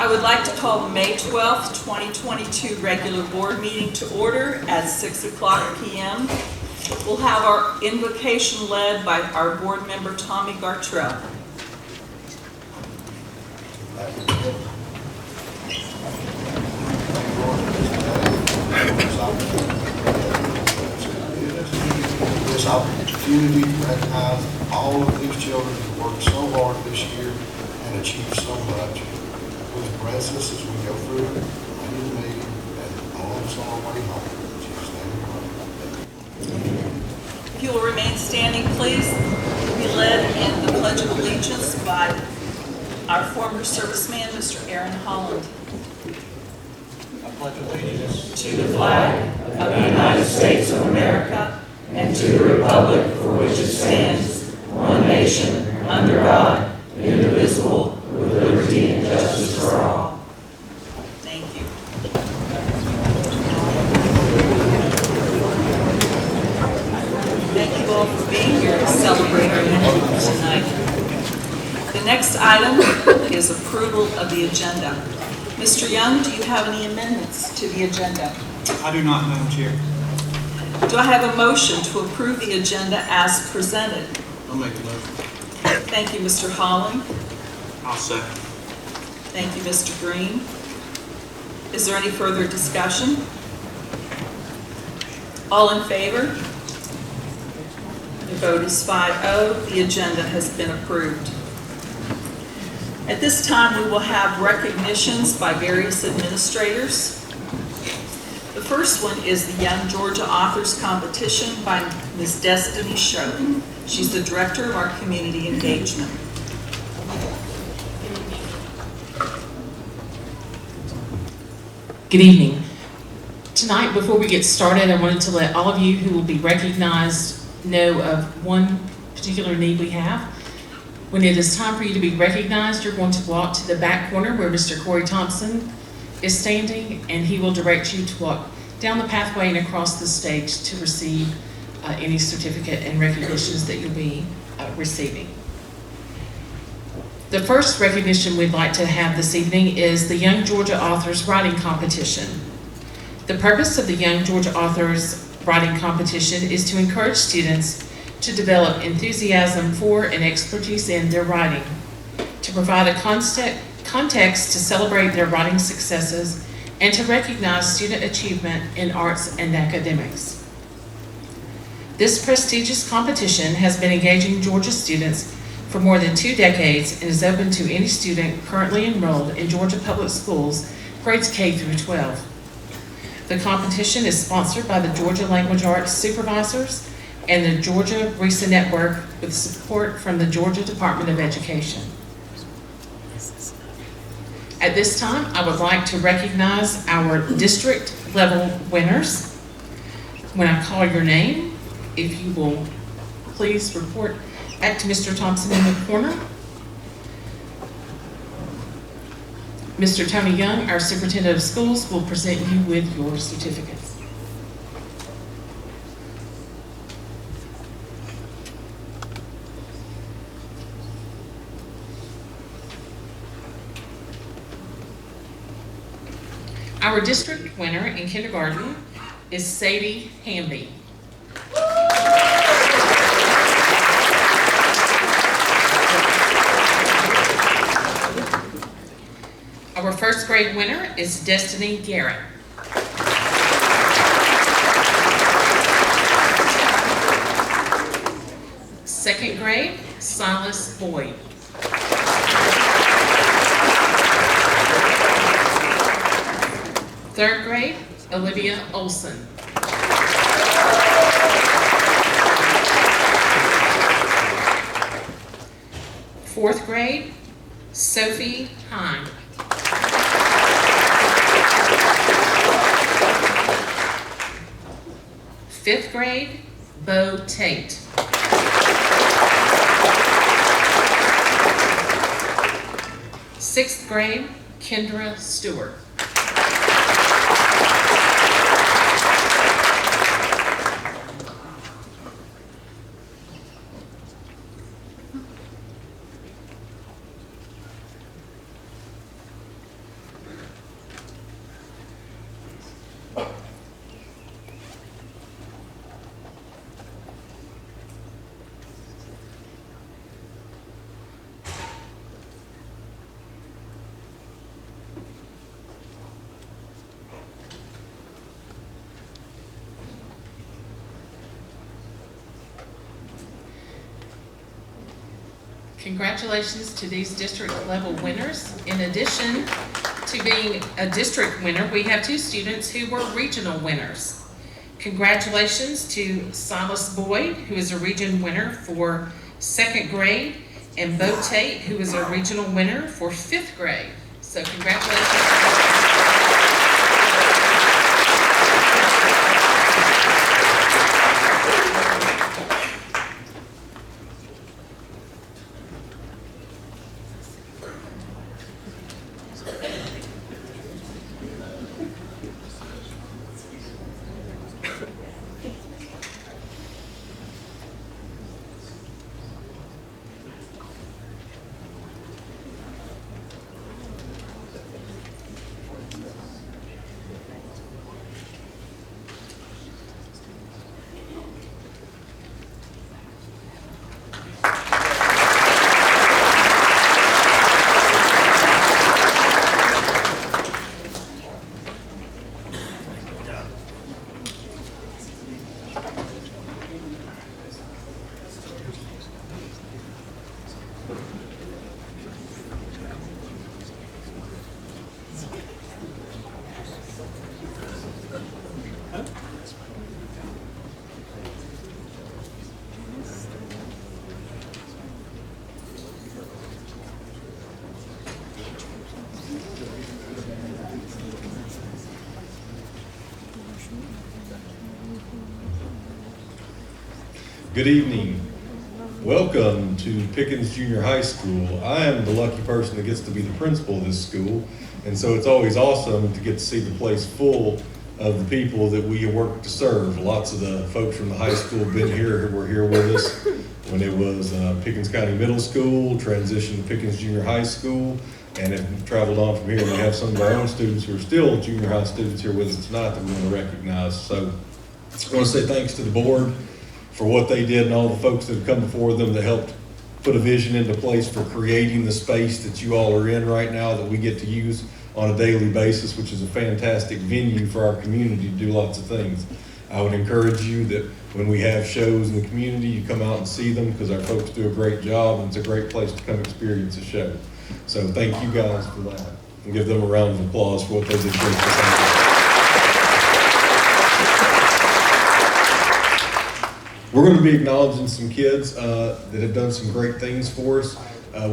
I would like to call the May 12th, 2022 regular board meeting to order at 6 o'clock p.m. We'll have our invocation led by our board member, Tommy Gartrell. This opportunity to recognize all of these children who worked so hard this year and achieved so much. Please bless us as we go through the meeting and on our way home. If you will remain standing, please. We'll be led in the Pledge of Allegiance by our former serviceman, Mr. Aaron Holland. I pledge allegiance To the flag of the United States of America and to the republic for which it stands, one nation, under God, indivisible, with liberty and justice for all. Thank you. Thank you all for being here to celebrate our union tonight. The next item is approval of the agenda. Mr. Young, do you have any amendments to the agenda? I do not, Madam Chair. Do I have a motion to approve the agenda as presented? I'll make the motion. Thank you, Mr. Holland. I'll second. Thank you, Mr. Green. Is there any further discussion? All in favor? The vote is 5-0. The agenda has been approved. At this time, we will have recognitions by various administrators. The first one is the Young Georgia Authors Competition by Ms. Destini Shope. She's the Director of our Community Engagement. Good evening. Tonight, before we get started, I wanted to let all of you who will be recognized know of one particular need we have. When it is time for you to be recognized, you're going to walk to the back corner where Mr. Corey Thompson is standing, and he will direct you to walk down the pathway and across the stage to receive any certificate and recognitions that you'll be receiving. The first recognition we'd like to have this evening is the Young Georgia Authors Writing Competition. The purpose of the Young Georgia Authors Writing Competition is to encourage students to develop enthusiasm for and expertise in their writing, to provide a context to celebrate their writing successes, and to recognize student achievement in arts and academics. This prestigious competition has been engaging Georgia students for more than 2 decades and is open to any student currently enrolled in Georgia Public Schools, grades K through 12. The competition is sponsored by the Georgia Language Arts Supervisors and the Georgia GREA Network with support from the Georgia Department of Education. At this time, I would like to recognize our district level winners. When I call your name, if you will please report back to Mr. Thompson in the corner. Mr. Tony Young, our Superintendent of Schools, will present you with your certificates. Our district winner in kindergarten is Sadie Hamby. Our first grade winner is Destini Garrett. Second grade, Silas Boyd. Third grade, Olivia Olson. Fourth grade, Sophie Hine. Fifth grade, Bo Tate. Sixth grade, Kendra Stewart. Congratulations to these district level winners. In addition to being a district winner, we have 2 students who were regional winners. Congratulations to Silas Boyd, who is a region winner for 2nd grade, and Bo Tate, who is a regional winner for 5th grade. So congratulations. Good evening. Welcome to Pickens Junior High School. I am the lucky person that gets to be the principal of this school, and so it's always awesome to get to see the place full of the people that we work to serve. Lots of the folks from the high school have been here, who were here with us when it was Pickens County Middle School, transitioned to Pickens Junior High School, and have traveled on from here. We have some of our own students who are still junior high students here with us tonight that we want to recognize. So I want to say thanks to the board for what they did and all the folks that have come before them that helped put a vision into place for creating the space that you all are in right now that we get to use on a daily basis, which is a fantastic venue for our community to do lots of things. I would encourage you that when we have shows in the community, you come out and see them because our folks do a great job and it's a great place to come experience a show. So thank you guys for that. And give them a round of applause for what they did great this afternoon. We're going to be acknowledging some kids that have done some great things for us.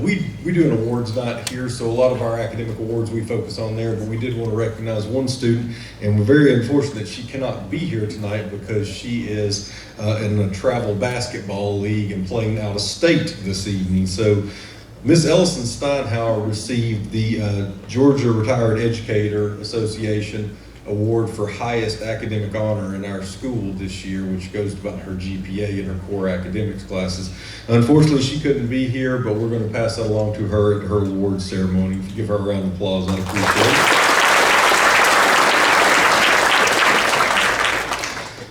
We do an awards night here, so a lot of our academic awards we focus on there, but we did want to recognize one student, and we're very unfortunate she cannot be here tonight because she is in a travel basketball league and playing out of state this evening. So Miss Ellison Steinhauer received the Georgia Retired Educator Association Award for highest academic honor in our school this year, which goes about her GPA and her core academics classes. Unfortunately, she couldn't be here, but we're going to pass that along to her at her awards ceremony. If you give her a round of applause, I'd appreciate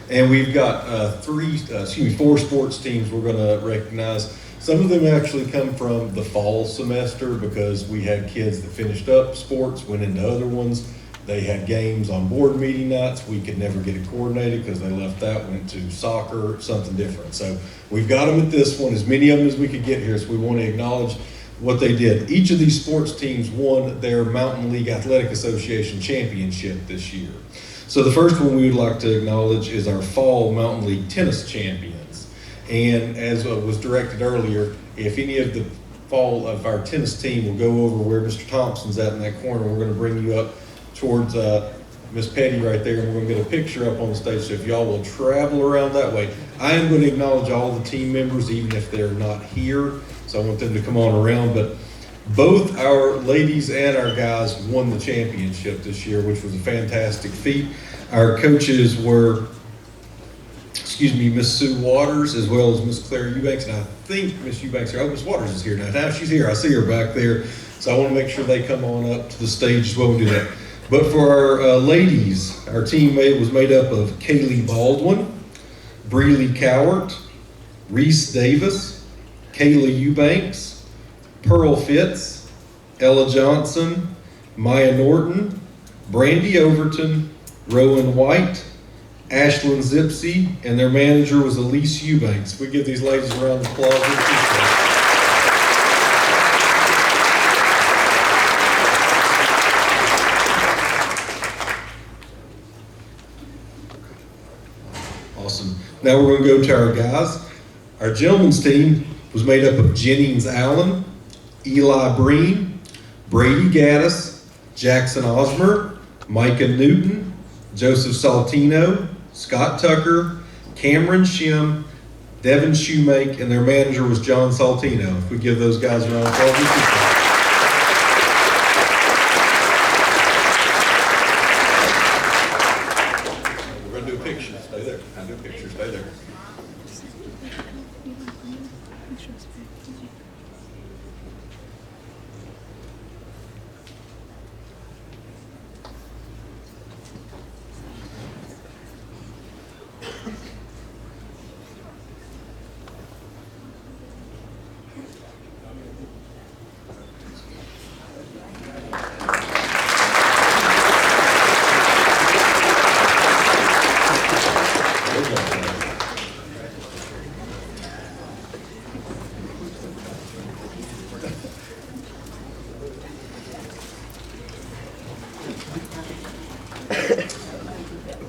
it. And we've got 4 sports teams we're going to recognize. Some of them actually come from the fall semester because we had kids that finished up sports, went into other ones. They had games on board meeting nights. We could never get it coordinated because they left that, went to soccer, something different. So we've got them at this one, as many of them as we could get here, so we want to acknowledge what they did. Each of these sports teams won their Mountain League Athletic Association championship this year. So the first one we would like to acknowledge is our fall Mountain League tennis champions. And as was directed earlier, if any of the fall of our tennis team will go over where Mr. Thompson's at in that corner, we're going to bring you up towards Miss Petty right there, and we're going to get a picture up on the stage. So if y'all will travel around that way, I am going to acknowledge all the team members, even if they're not here. So I want them to come on around. But both our ladies and our guys won the championship this year, which was a fantastic feat. Our coaches were, Miss Sue Waters as well as Miss Claire Eubanks, and I think Miss Eubanks here. Oh, Miss Waters is here now. Now she's here. I see her back there. So I want to make sure they come on up to the stage as well and do that. But for our ladies, our team was made up of Kaylee Baldwin, Breeley Cowart, Reese Davis, Kayla Eubanks, Pearl Fitz, Ella Johnson, Maya Norton, Brandy Overton, Rowan White, Ashlyn Zipsey, and their manager was Elise Eubanks. We give these ladies a round of applause. Now we're going to go to our guys. Our gentlemen's team was made up of Jennings Allen, Eli Breen, Brady Gaddis, Jackson Osmer, Micah Newton, Joseph Saltino, Scott Tucker, Cameron Shim, Devin Shoemake, and their manager was John Saltino. If we give those guys a round of applause. We're going to do a picture. Stay there. I'll do a picture. Stay there.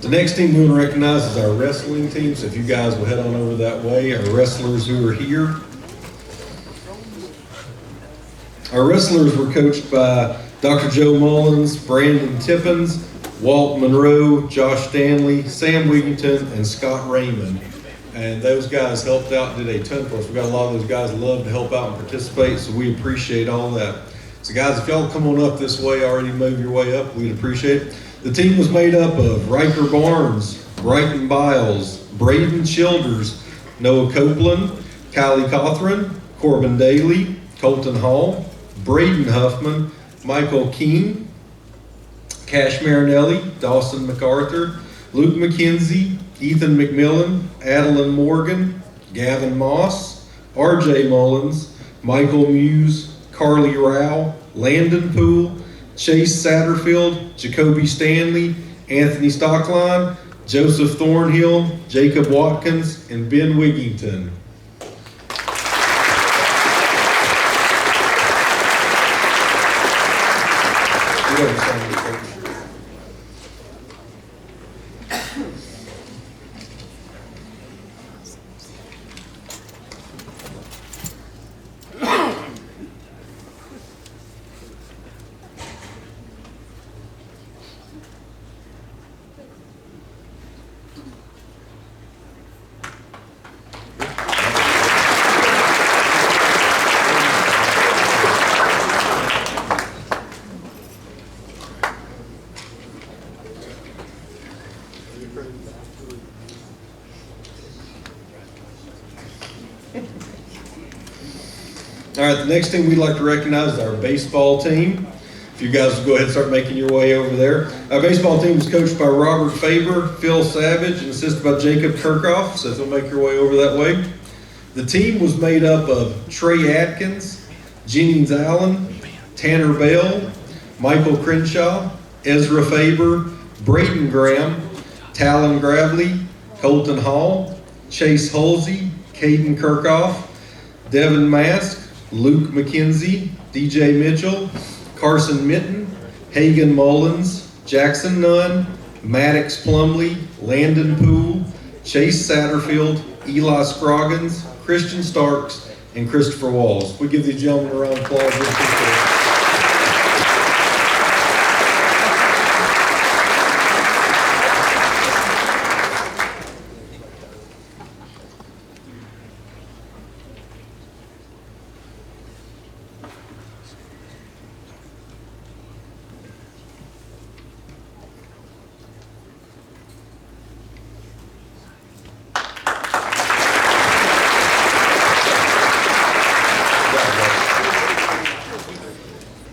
The next team we want to recognize is our wrestling team, so if you guys will head on over that way, our wrestlers who are here. Our wrestlers were coached by Dr. Joe Mullins, Brandon Tippins, Walt Monroe, Josh Stanley, Sam Wigington, and Scott Raymond. And those guys helped out and did a ton for us. We got a lot of those guys who love to help out and participate, so we appreciate all that. So guys, if y'all come on up this way, already move your way up, we'd appreciate it. The team was made up of Riker Barnes, Brighton Biles, Braden Childers, Noah Copeland, Kylie Cothran, Corbin Daly, Colton Hall, Braden Huffman, Michael King, Cash Marinelli, Dawson MacArthur, Luke McKenzie, Ethan McMillan, Adeline Morgan, Gavin Moss, RJ Mullins, Michael Muse, Carly Rao, Landon Poole, Chase Satterfield, Jacoby Stanley, Anthony Stockline, Joseph Thornhill, Jacob Watkins, and Ben Wigington. All right, the next thing we'd like to recognize is our baseball team. If you guys will go ahead and start making your way over there. Our baseball team was coached by Robert Faber, Phil Savage, and assisted by Jacob Kirkhoff, so if you'll make your way over that way. The team was made up of Trey Atkins, Jennings Allen, Tanner Bell, Michael Crenshaw, Ezra Faber, Braden Graham, Talon Gravely, Colton Hall, Chase Halsey, Caden Kirkhoff, Devin Mask, Luke McKenzie, DJ Mitchell, Carson Mitten, Hagan Mullins, Jackson Nunn, Maddox Plumley, Landon Poole, Chase Satterfield, Eli Scroggins, Christian Starks, and Christopher Walls. We give these gentlemen a round of applause.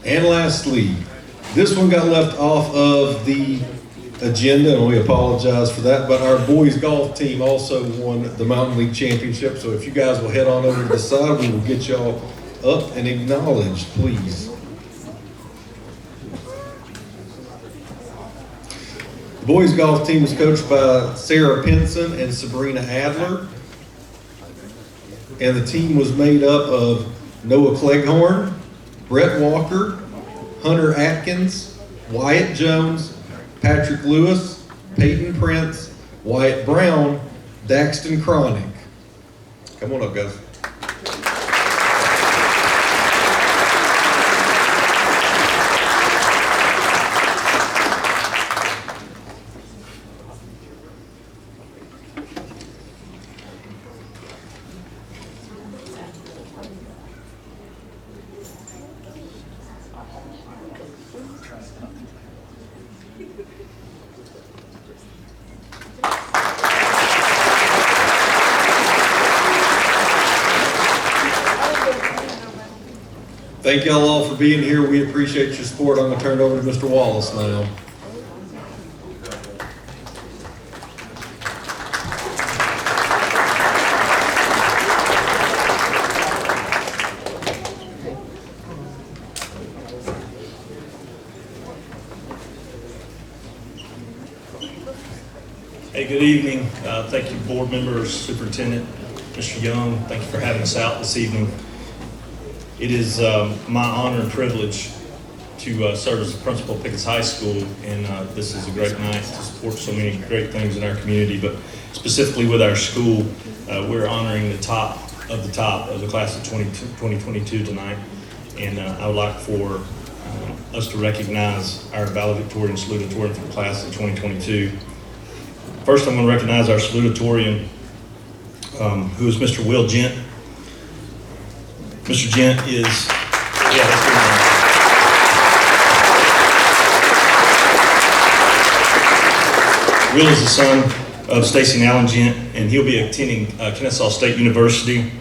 And lastly, this one got left off of the agenda, and we apologize for that, but our boys golf team also won the Mountain League Championship, so if you guys will head on over to the side, we will get y'all up and acknowledged, please. The boys golf team was coached by Sarah Pinson and Sabrina Adler, and the team was made up of Noah Cleghorn, Brett Walker, Hunter Atkins, Wyatt Jones, Patrick Lewis, Peyton Prince, Wyatt Brown, Daxton Chronic. Come on up, guys. Thank y'all all for being here. We appreciate your support. I'm going to turn it over to Mr. Wallace now. Hey, good evening. Thank you, board members, superintendent, Mr. Young. Thank you for having us out this evening. It is my honor and privilege to serve as the principal of Pickens High School, and this is a great night to support so many great things in our community, but specifically with our school, we're honoring the top of the class of 2022 tonight, and I would like for us to recognize our valedictorian and salutatorian for the class of 2022. First, I'm going to recognize our salutatorian, who is Mr. Will Gent. Mr. Gent is, Will is the son of Stacy and Alan Gent, and he'll be attending Kennesaw State University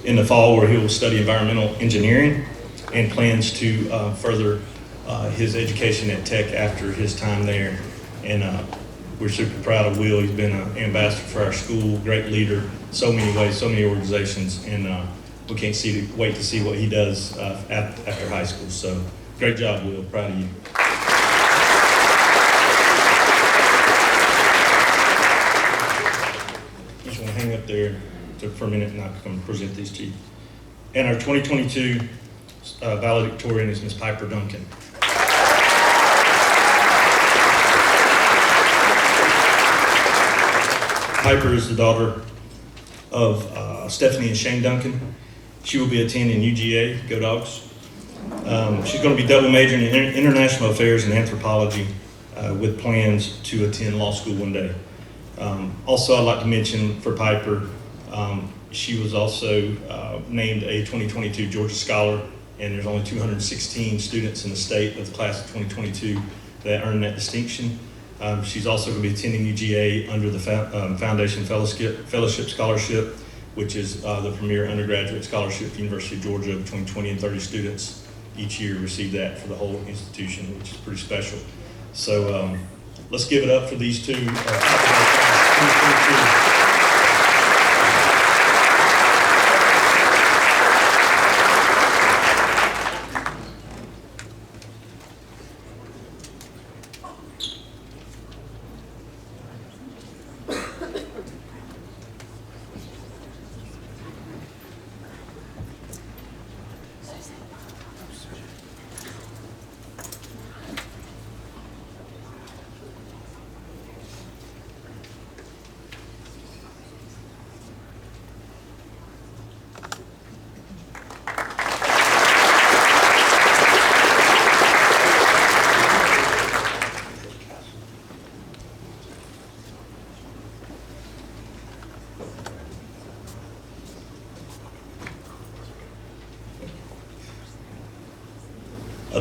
in the fall, where he will study environmental engineering and plans to further his education at Tech after his time there. And we're super proud of Will. He's been an ambassador for our school, great leader, so many ways, so many organizations, and we can't wait to see what he does after high school. So great job, Will. Proud of you. Just want to hang up there for a minute and I'll come present these to you. And our 2022 valedictorian is Ms. Piper Duncan. Piper is the daughter of Stephanie and Shane Duncan. She will be attending UGA, go Dogs. She's going to be double majoring in international affairs and anthropology with plans to attend law school one day. Also, I'd like to mention for Piper, she was also named a 2022 Georgia Scholar, and there's only 216 students in the state of the class of 2022 that earned that distinction. She's also going to be attending UGA under the Foundation Fellowship Scholarship, which is the premier undergraduate scholarship at the University of Georgia. Between 20 and 30 students each year receive that for the whole institution, which is pretty special. So let's give it up for these two.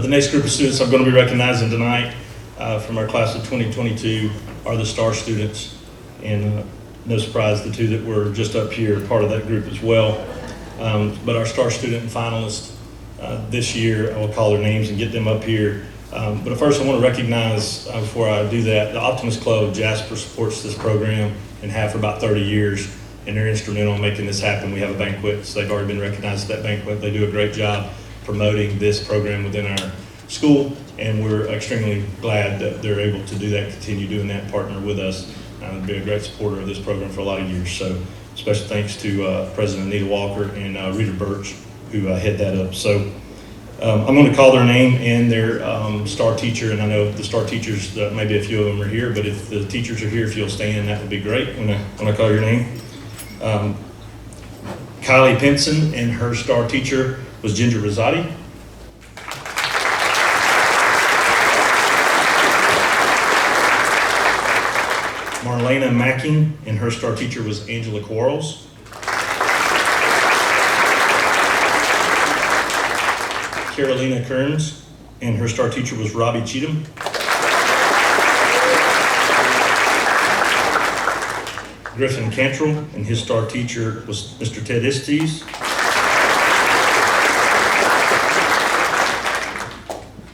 The next group of students I'm going to be recognizing tonight from our class of 2022 are the STAR students, and no surprise, the two that were just up here are part of that group as well. But our STAR student and finalists this year, I will call their names and get them up here. But first I want to recognize, before I do that, the Optimist Club of Jasper supports this program and have for about 30 years, and they're instrumental in making this happen. We have a banquet, so they've already been recognized at that banquet. They do a great job promoting this program within our school, and we're extremely glad that they're able to do that, continue doing that, partner with us, and be a great supporter of this program for a lot of years. So special thanks to President Anita Walker and Rita Birch, who head that up. So I'm going to call their name and their star teacher, and I know the star teachers, maybe a few of them are here, but if the teachers are here, if you'll stand, that would be great when I call your name. Kylie Pinson, and her star teacher was Ginger Rosati. Marlena Macking, and her star teacher was Angela Quarles. Carolina Kearns, and her star teacher was Robbie Cheatham. Griffin Cantrell, and his star teacher was Mr. Ted Estes.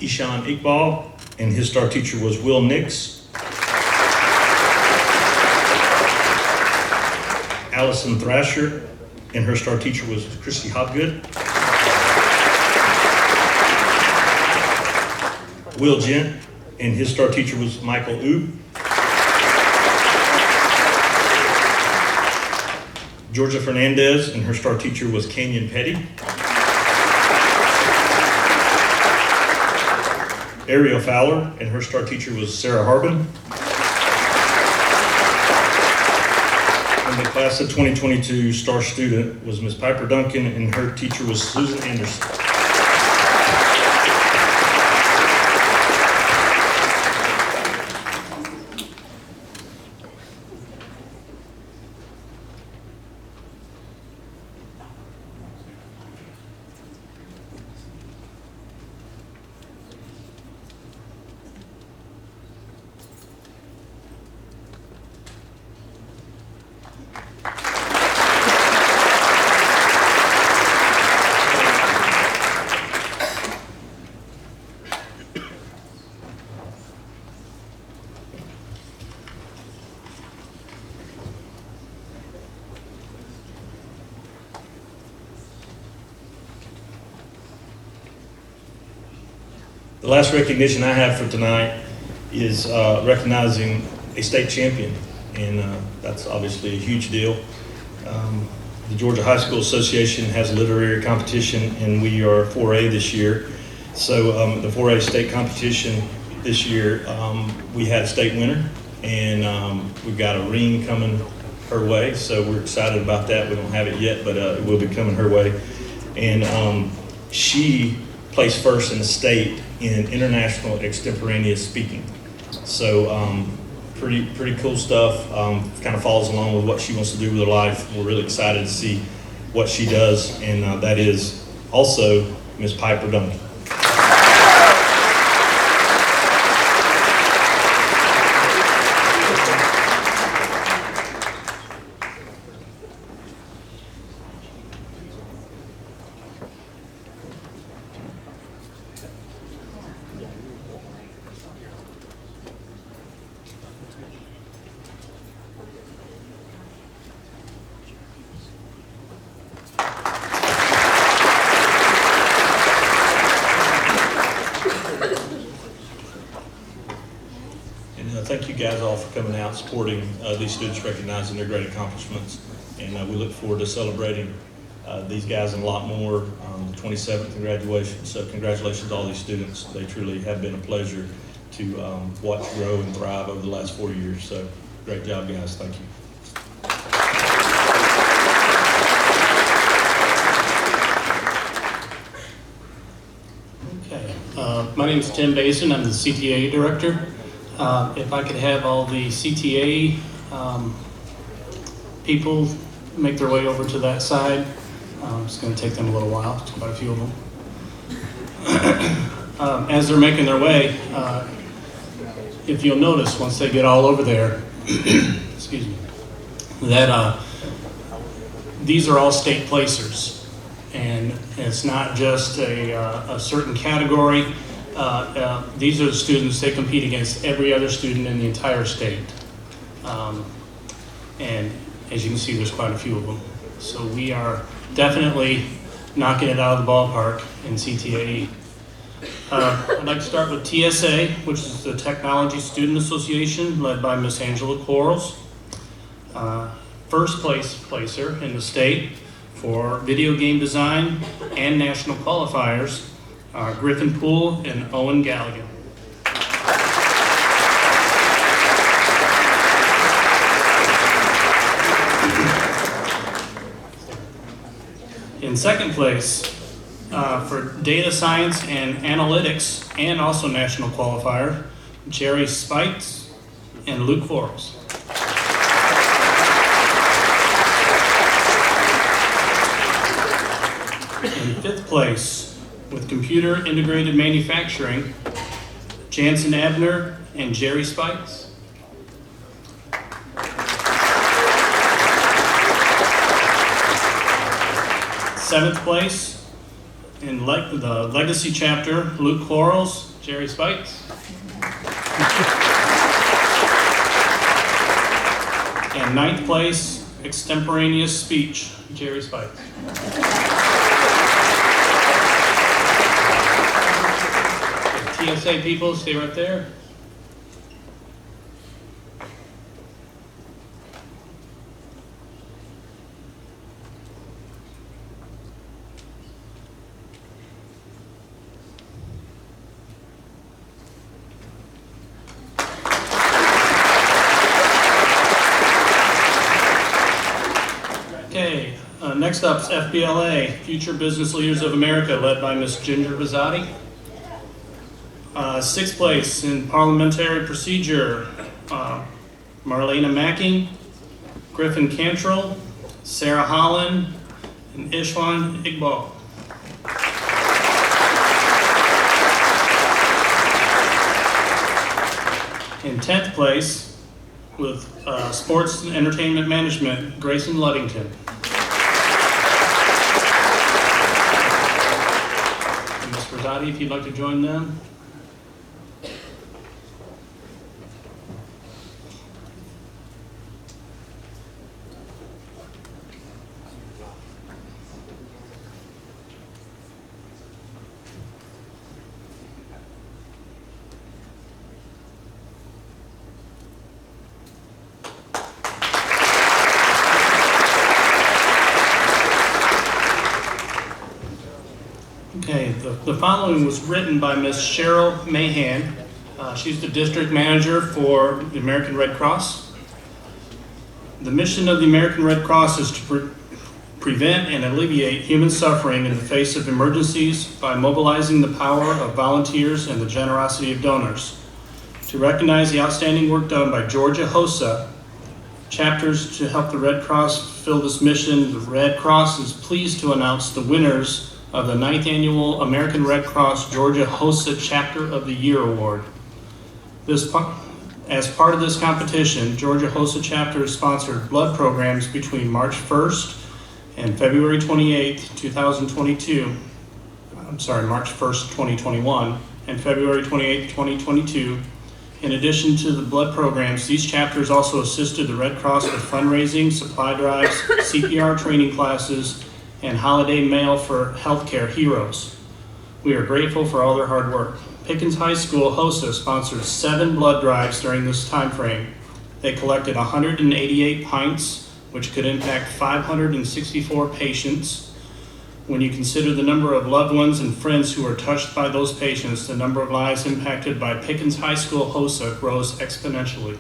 Ishan Iqbal, and his star teacher was Will Nix. Allison Thrasher, and her star teacher was Christy Hopgood. Will Gent, and his star teacher was Michael Oob. Georgia Fernandez, and her star teacher was Canyon Petty. Ariel Fowler, and her star teacher was Sarah Harbin. And the class of 2022 star student was Ms. Piper Duncan, and her teacher was Susan Anderson. The last recognition I have for tonight is recognizing a state champion, and that's obviously a huge deal. The Georgia High School Association has a literary competition, and we are 4A this year. So the 4A state competition this year, we had a state winner, and we've got a ring coming her way, so we're excited about that. We don't have it yet, but it will be coming her way. And she placed first in the state in international extemporaneous speaking. So pretty cool stuff. Kind of follows along with what she wants to do with her life. We're really excited to see what she does, and that is also Ms. Piper Duncan. Thank you guys all for coming out, supporting these students, recognizing their great accomplishments. And we look forward to celebrating these guys and a lot more the 27th in graduation. So congratulations to all these students. They truly have been a pleasure to watch grow and thrive over the last 4 years. So great job, guys. Thank you. Okay. My name is Tim Basin. I'm the CTAE director. If I could have all the CTAE people make their way over to that side. It's going to take them a little while. There's quite a few of them. As they're making their way, if you'll notice, once they get all over there, excuse me, that these are all state placers, and it's not just a certain category. These are the students, they compete against every other student in the entire state. And as you can see, there's quite a few of them. So we are definitely knocking it out of the ballpark in CTAE. I'd like to start with TSA, which is the Technology Student Association, led by Miss Angela Quarles. First place placer in the state for video game design and national qualifiers Griffin Poole and Owen Galligan. In second place, for data science and analytics, and also national qualifier, Jerry Spites and Luke Forbes. In fifth place, with computer integrated manufacturing, Jansen Abner and Jerry Spites. Seventh place, in the Legacy chapter, Luke Quarles, Jerry Spites. And ninth place, extemporaneous speech, Jerry Spites. TSA people, stay right there. Okay, next up is FBLA, Future Business Leaders of America, led by Ms. Ginger Bizzati. Sixth place in parliamentary procedure, Marlena Macking, Griffin Cantrell, Sarah Holland, and Ishwan Iqbal. In 10th place, with sports and entertainment management, Grayson Luddington. And Ms. Rosati, if you'd like to join them. Okay, the following was written by Ms. Cheryl Mahan. She's the district manager for the American Red Cross. The mission of the American Red Cross is to prevent and alleviate human suffering in the face of emergencies by mobilizing the power of volunteers and the generosity of donors. To recognize the outstanding work done by Georgia Hosa, chapters to help the Red Cross fulfill this mission, the Red Cross is pleased to announce the winners of the 9th Annual American Red Cross Georgia Hosa Chapter of the Year Award. As part of this competition, Georgia Hosa Chapter sponsored blood programs between March 1st and February 28th, 2022. March 1st, 2021, and February 28th, 2022. In addition to the blood programs, these chapters also assisted the Red Cross with fundraising, supply drives, CPR training classes, and holiday mail for healthcare heroes. We are grateful for all their hard work. Pickens High School Hosa sponsored 7 blood drives during this time frame. They collected 188 pints, which could impact 564 patients. When you consider the number of loved ones and friends who are touched by those patients, the number of lives impacted by Pickens High School Hosa grows exponentially.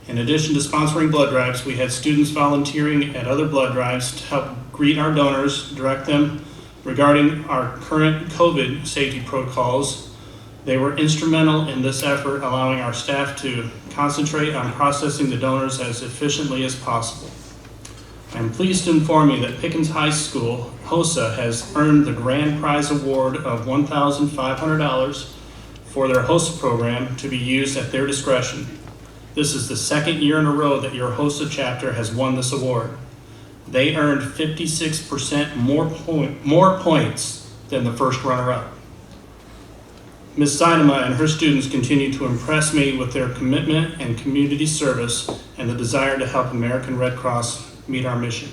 In addition to sponsoring blood drives, we had students volunteering at other blood drives to help greet our donors, direct them regarding our current COVID safety protocols. They were instrumental in this effort, allowing our staff to concentrate on processing the donors as efficiently as possible. I am pleased to inform you that Pickens High School Hosa has earned the grand prize award of $1,500 for their Hosa program to be used at their discretion. This is the second year in a row that your Hosa chapter has won this award. They earned 56% more points than the first runner-up. Ms. Sinema and her students continue to impress me with their commitment and community service and the desire to help American Red Cross meet our mission.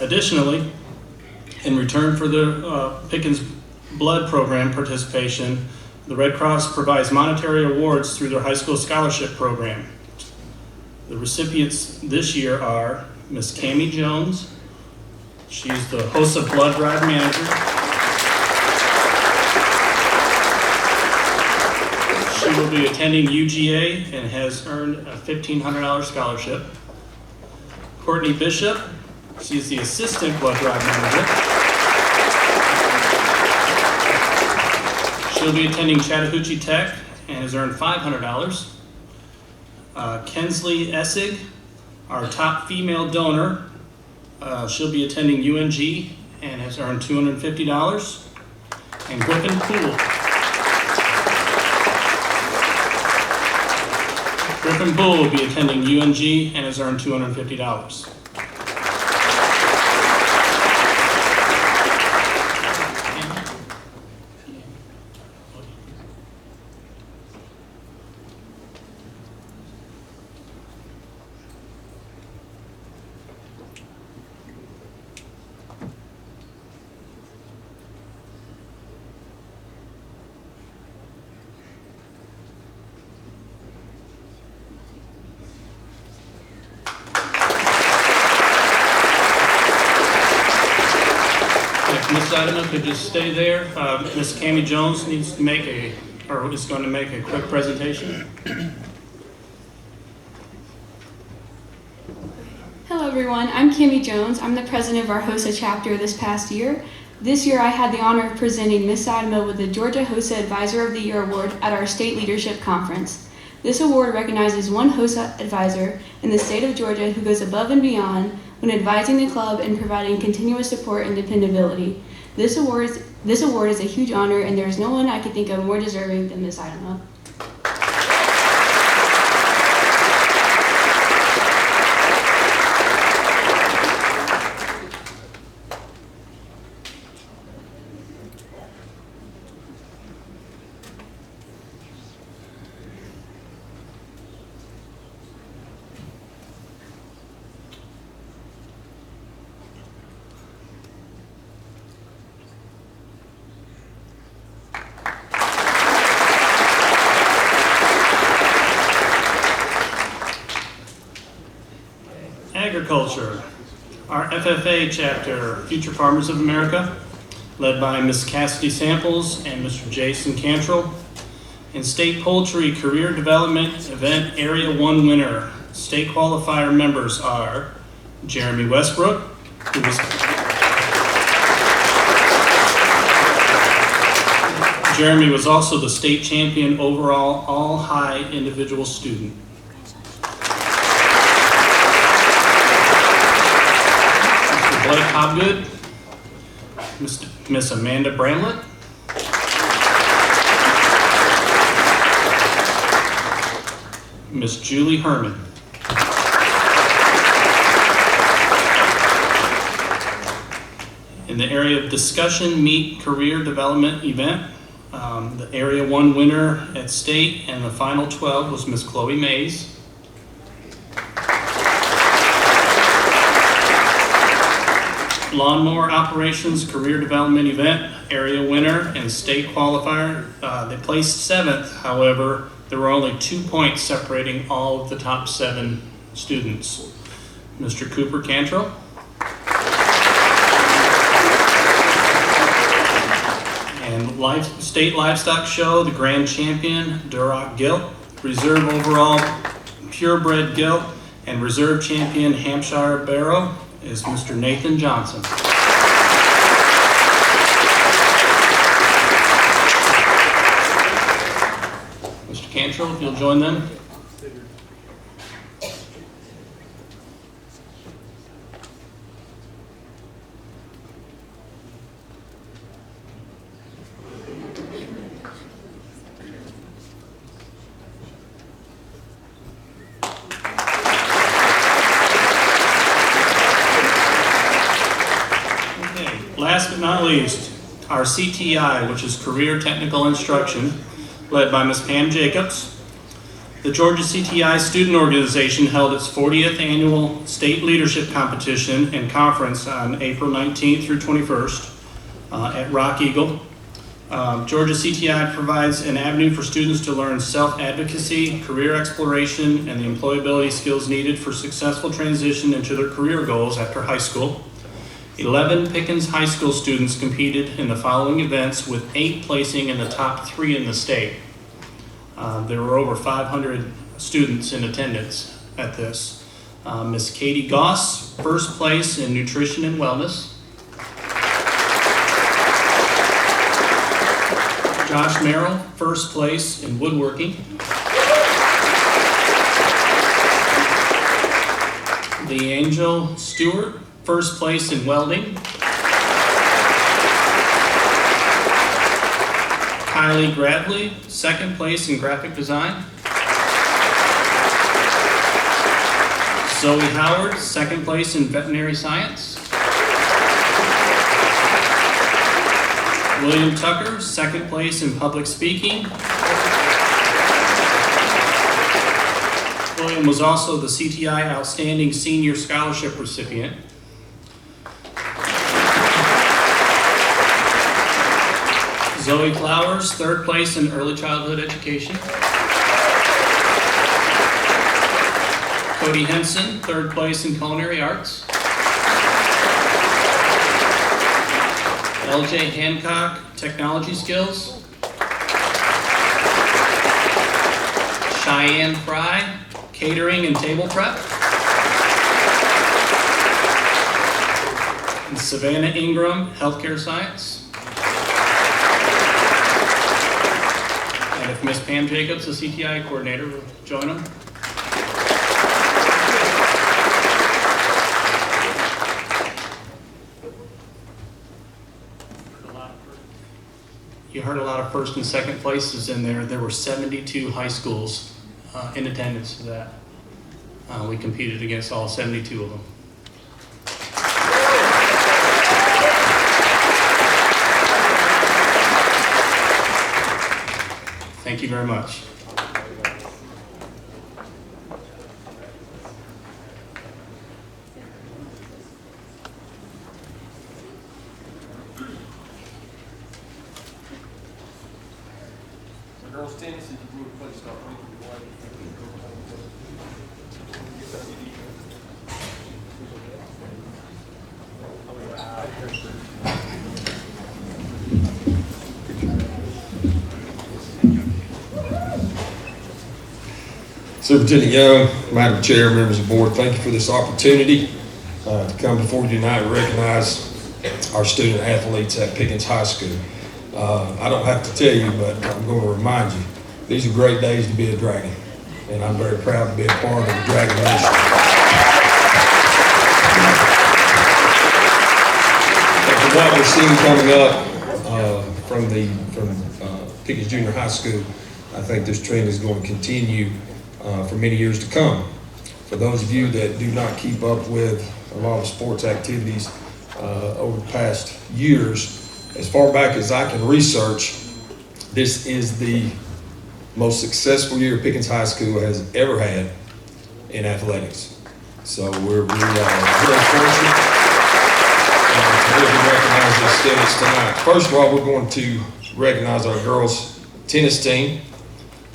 Additionally, in return for the Pickens blood program participation, the Red Cross provides monetary awards through their high school scholarship program. The recipients this year are Ms. Cammie Jones. She's the Hosa blood drive manager. will be attending UGA and has earned a $1,500 scholarship. Courtney Bishop, she is the assistant blood drive manager. She'll be attending Chattahoochee Tech and has earned $500. Kensley Essig, our top female donor, she'll be attending UNG and has earned $250. And Griffin Poole. Griffin Poole will be attending UNG and has earned $250. Miss Idema could just stay there. Miss Cammie Jones needs to make is going to make a quick presentation. Hello everyone, I'm Cammie Jones. I'm the president of our Hosa chapter this past year. This year I had the honor of presenting Miss Idema with the Georgia Hosa Advisor of the Year Award at our State Leadership Conference. This award recognizes one Hosa advisor in the state of Georgia who goes above and beyond when advising the club and providing continuous support and dependability. This award is a huge honor, and there is no one I could think of more deserving than Miss Idema. Agriculture, our FFA chapter, Future Farmers of America, led by Miss Cassidy Samples and Mr. Jason Cantrell. And State Poultry Career Development Event Area 1 winner. State qualifier members are Jeremy Westbrook, who was Jeremy was also the state champion overall all-high individual student. Blake Hobgood, Miss Amanda Bramlett, Miss Julie Herman. In the area of discussion, meet, career development event, the Area 1 winner at state and the final 12 was Miss Chloe Mays. Lawnmower operations career development event, area winner and state qualifier. They placed 7th, however, there were only 2 points separating all of the top 7 students. Mr. Cooper Cantrell. And state livestock show, the grand champion, Duroc Gilt, reserve overall purebred gilt, and reserve champion Hampshire Barrow is Mr. Nathan Johnson. Mr. Cantrell, if you'll join them. Last but not least, our CTAE, which is Career Technical Instruction, led by Ms. Pam Jacobs. The Georgia CTAE Student Organization held its 40th annual state leadership competition and conference on April 19th through 21st at Rock Eagle. Georgia CTAE provides an avenue for students to learn self-advocacy, career exploration, and the employability skills needed for successful transition into their career goals after high school. 11 Pickens High School students competed in the following events, with 8 placing in the top 3 in the state. There were over 500 students in attendance at this. Miss Katie Goss, first place in nutrition and wellness. Josh Merrill, first place in woodworking. DeAngel Stewart, first place in welding. Kylie Bradley, second place in graphic design. Zoe Howard, second place in veterinary science. William Tucker, second place in public speaking. William was also the CTAE Outstanding Senior Scholarship recipient. Zoe Flowers, third place in early childhood education. Cody Henson, third place in culinary arts. LJ Hancock, technology skills. Cheyenne Fry, catering and table prep. And Savannah Ingram, healthcare science. And if Miss Pam Jacobs, the CTI coordinator, will join them. You heard a lot of first and second places in there. There were 72 high schools in attendance to that. We competed against all 72 of them. Thank you very much. Girls tennis, if you would please start making your way. Superintendent Young, Madam Chair, members of the board, thank you for this opportunity to come before you tonight and recognize our student athletes at Pickens High School. I don't have to tell you, but I'm going to remind you, these are great days to be a Dragon, and I'm very proud to be a part of the Dragon Nation. And for what we're seeing coming up from Pickens Junior High School, I think this trend is going to continue for many years to come. For those of you that do not keep up with a lot of sports activities over the past years, as far back as I can research, this is the most successful year Pickens High School has ever had in athletics. So we're very fortunate to recognize these students tonight. First of all, we're going to recognize our girls tennis team.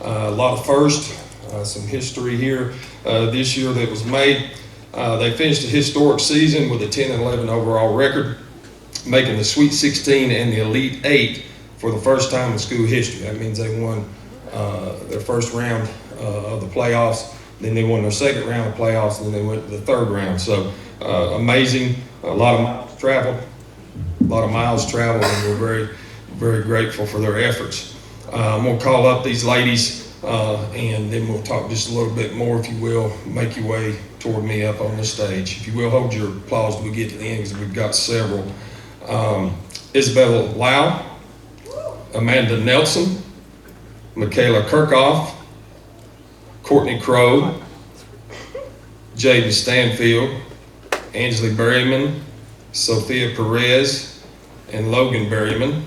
A lot of firsts, some history here this year that was made. They finished a historic season with a 10-11 overall record, making the Sweet 16 and the Elite 8 for the first time in school history. That means they won their first round of the playoffs, then they won their second round of playoffs, and then they went to the third round. So amazing, a lot of miles traveled, and we're very, very grateful for their efforts. I'm going to call up these ladies, and then we'll talk just a little bit more, if you will. Make your way toward me up on the stage. If you will, hold your applause till we get to the end, because we've got several. Isabella Lau, Amanda Nelson, Michaela Kirchhoff, Courtney Crow, Jaden Stanfield, Angela Berryman, Sophia Perez, and Logan Berryman.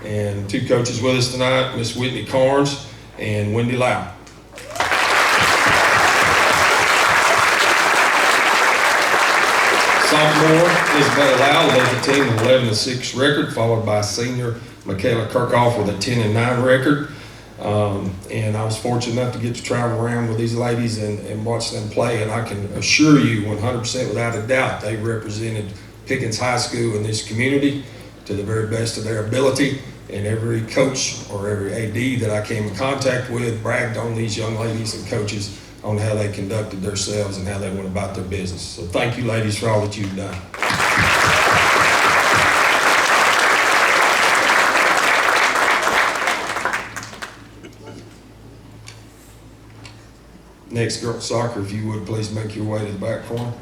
And two coaches with us tonight, Miss Whitney Carnes and Wendy Lau. Sophomore Isabella Lau led the team with an 11-6 record, followed by senior Michaela Kirchhoff with a 10-9 record. And I was fortunate enough to get to travel around with these ladies and watch them play. And I can assure you 100% without a doubt, they represented Pickens High School in this community to the very best of their ability. and every coach or every AD that I came in contact with bragged on these young ladies and coaches on how they conducted themselves and how they went about their business. So thank you, ladies, for all that you've done. Next, girls soccer, if you would please make your way to the back corner.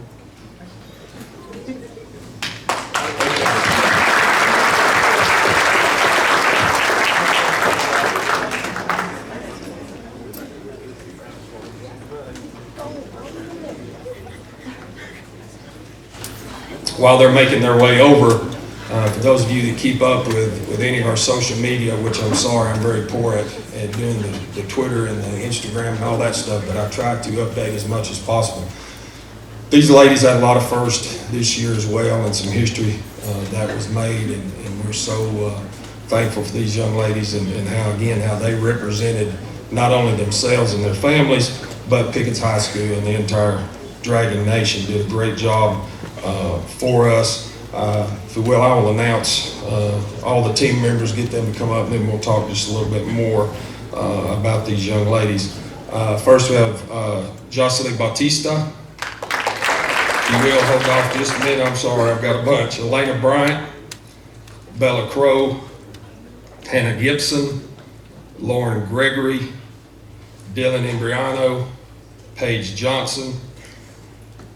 While they're making their way over, for those of you that keep up with any of our social media, which I'm sorry, I'm very poor at doing the Twitter and the Instagram and all that stuff, but I try to update as much as possible. These ladies had a lot of firsts this year as well, and some history that was made, and we're so thankful for these young ladies and how they represented not only themselves and their families, but Pickens High School and the entire Dragon Nation did a great job for us. If you will, I will announce all the team members, get them to come up, and then we'll talk just a little bit more about these young ladies. First we have Jocelyn Bautista. If you will, hold off just a minute, I'm sorry, I've got a bunch. Elena Bryant, Bella Crow, Hannah Gibson, Lauren Gregory, Dylan Imbriano, Paige Johnson,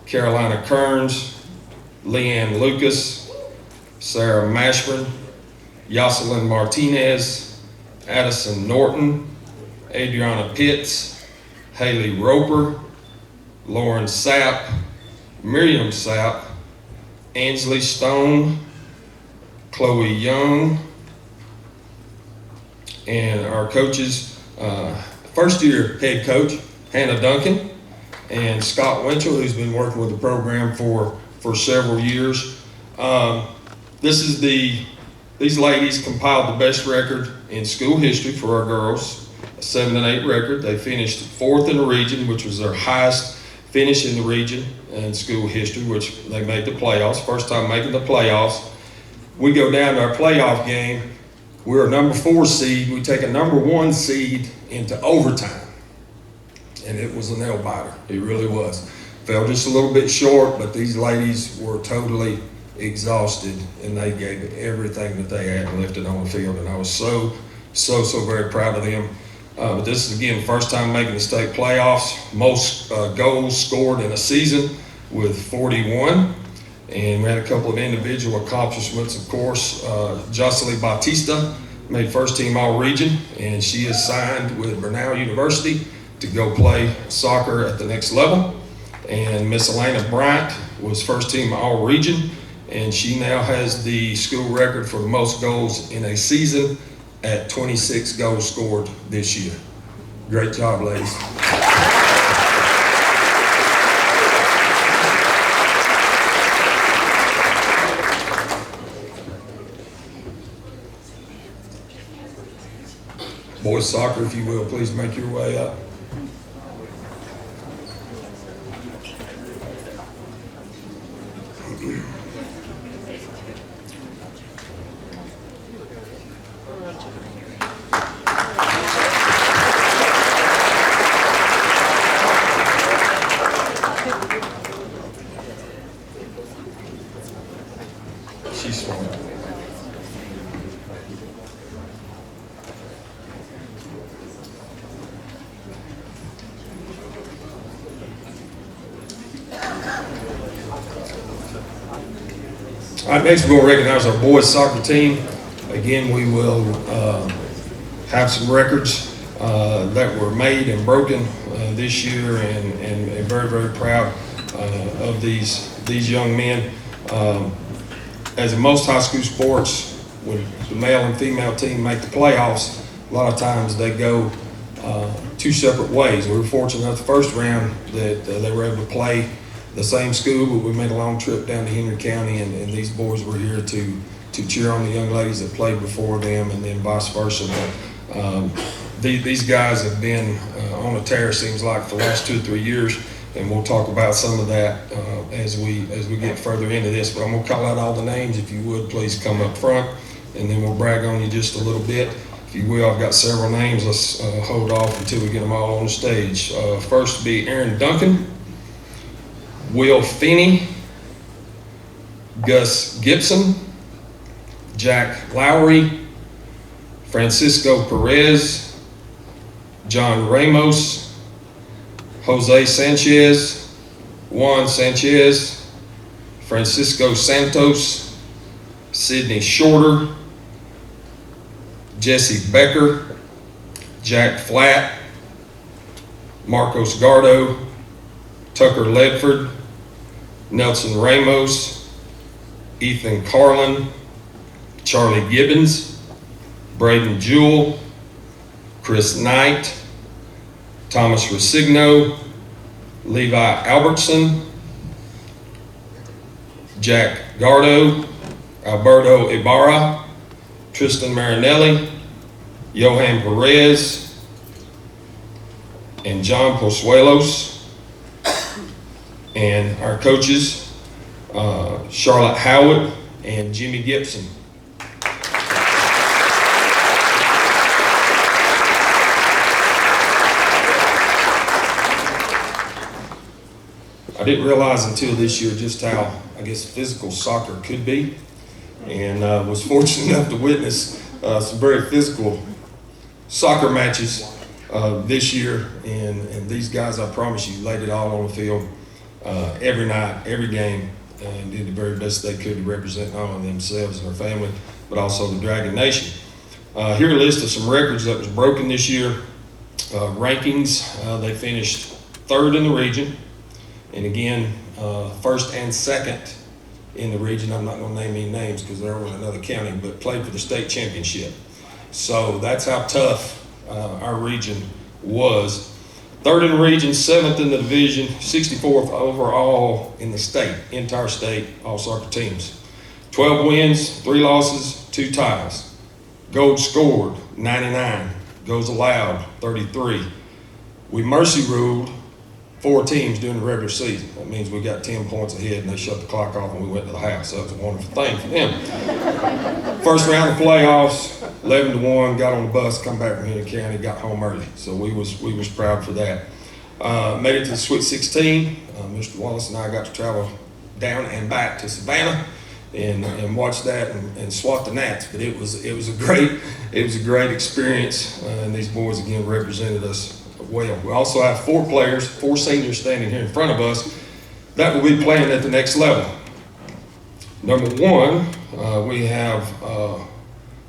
Carolina Kearns, Leanne Lucas, Sarah Mashburn, Jocelyn Martinez, Addison Norton, Adriana Pitts, Haley Roper, Lauren Sapp, Miriam Sapp, Ansley Stone, Chloe Young, and our coaches, first year head coach, Hannah Duncan, and Scott Winchell, who's been working with the program for several years. These ladies compiled the best record in school history for our girls, a 7-8 record. They finished 4th in the region, which was their highest finish in the region in school history, which they made the playoffs, first time making the playoffs. We go down to our playoff game. We're a number 4 seed. We take a number 1 seed into overtime. And it was a nail biter. It really was. Fell just a little bit short, but these ladies were totally exhausted, and they gave everything that they had and left it on the field. And I was so very proud of them. But this is, again, first time making the state playoffs. Most goals scored in a season with 41. And we had a couple of individual accomplishments, of course. Jocelyn Bautista made first team all-region, and she is signed with Bernal University to go play soccer at the next level. And Miss Elena Bryant was first team all-region, and she now has the school record for the most goals in a season at 26 goals scored this year. Great job, ladies. Boys soccer, if you will, please make your way up. She's smart. All right, next we're going to recognize our boys soccer team. Again, we will have some records that were made and broken this year, and very, very proud of these young men. As in most high school sports, when the male and female team make the playoffs, a lot of times they go 2 separate ways. We were fortunate enough the first round that they were able to play the same school, but we made a long trip down to Henry County, and these boys were here to cheer on the young ladies that played before them, and then vice versa. But these guys have been on a tear, seems like, for the last 2 or 3 years, and we'll talk about some of that as we get further into this. But I'm going to call out all the names. If you would, please come up front. and then we'll brag on you just a little bit. If you will, I've got several names. Let's hold off until we get them all on the stage. First to be Aaron Duncan, Will Finney, Gus Gibson, Jack Lowry, Francisco Perez, John Ramos, Jose Sanchez, Juan Sanchez, Francisco Santos, Sydney Shorter, Jesse Becker, Jack Flatt, Marcos Gardo, Tucker Ledford, Nelson Ramos, Ethan Carlin, Charlie Gibbons, Braden Jewell, Chris Knight, Thomas Resigno, Levi Albertson, Jack Gardo, Alberto Ibarra, Tristan Marinelli, Johan Perez, and John Pozuelos, and our coaches, Charlotte Howard and Jimmy Gibson. I didn't realize until this year just how, I guess, physical soccer could be, and was fortunate enough to witness some very physical soccer matches this year, and these guys, I promise you, laid it all on the field every night, every game, and did the very best they could to represent not only themselves and their family, but also the Dragon Nation. Here a list of some records that was broken this year. Rankings, they finished third in the region, and again, first and second in the region. I'm not going to name any names because they're in another county, but played for the state championship. So that's how tough our region was. Third in the region, seventh in the division, 64th overall in the state, entire state, all soccer teams. 12 wins, 3 losses, 2 ties. Goals scored, 99. Goals allowed, 33. We mercy ruled 4 teams during the regular season. That means we got 10 points ahead and they shut the clock off and we went to the house. That was a wonderful thing for them. First round of playoffs, 11-1, got on the bus, come back from Henry County, got home early. So we was proud for that. Made it to the Sweet 16. Mr. Wallace and I got to travel down and back to Savannah and watch that and swat the gnats. But it was a great experience, and these boys again represented us well. We also have 4 players, 4 seniors standing here in front of us that will be playing at the next level. Number 1, we have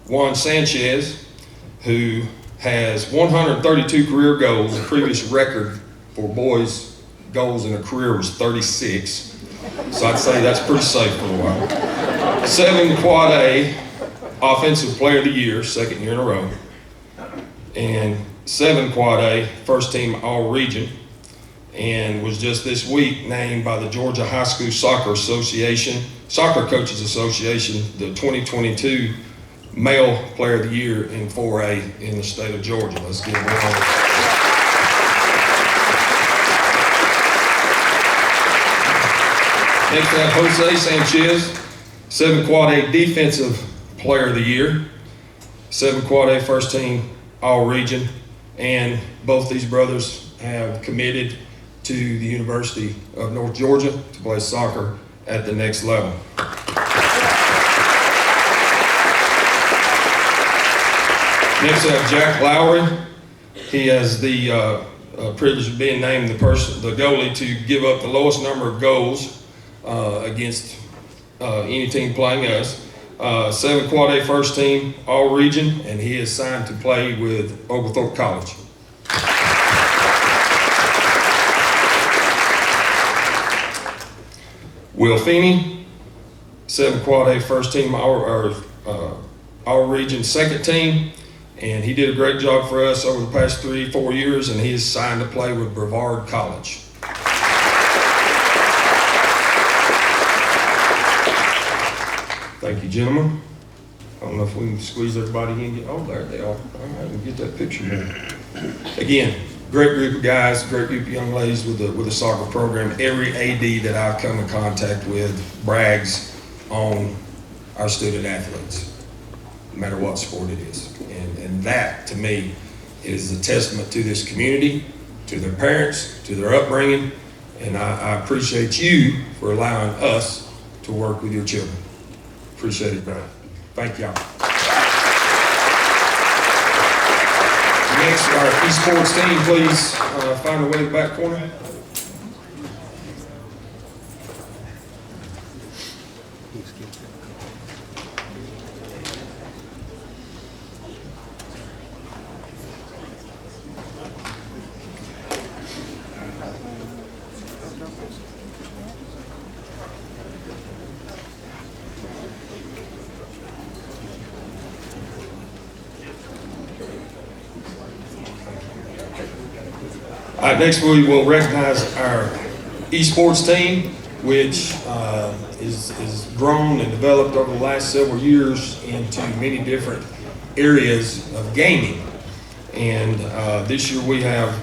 Juan Sanchez, who has 132 career goals. The previous record for boys' goals in a career was 36. So I'd say that's pretty safe for a while. 7 Quad A Offensive Player of the Year, 2nd year in a row. And 7 Quad A First Team All-Region, and was just this week named by the Georgia High School Soccer Coaches Association, the 2022 Male Player of the Year in 4A in the state of Georgia. Let's give him a round. Next we have Jose Sanchez, 7 Quad A Defensive Player of the Year, 7 Quad A First Team All-Region, and both these brothers have committed to the University of North Georgia to play soccer at the next level. Next we have Jack Lowry. He has the privilege of being named the goalie to give up the lowest number of goals against any team playing us. 7 Quad A First Team All-Region, and he is signed to play with Oglethorpe College. Will Feeney, 7 Quad A First Team All-Region Second Team, and he did a great job for us over the past 3-4 years, and he is signed to play with Brevard College. Thank you, gentlemen. I don't know if we can squeeze everybody in. There they are. All right, we'll get that picture there. Again, great group of guys, great group of young ladies with the soccer program. Every AD that I come in contact with brags on our student athletes. no matter what sport it is. And that, to me, is a testament to this community, to their parents, to their upbringing, and I appreciate you for allowing us to work with your children. Appreciate it, Brian. Thank y'all. Next, our esports team, please find a way to the back corner. All right, next we will recognize our esports team, which is grown and developed over the last several years into many different areas of gaming. And this year we have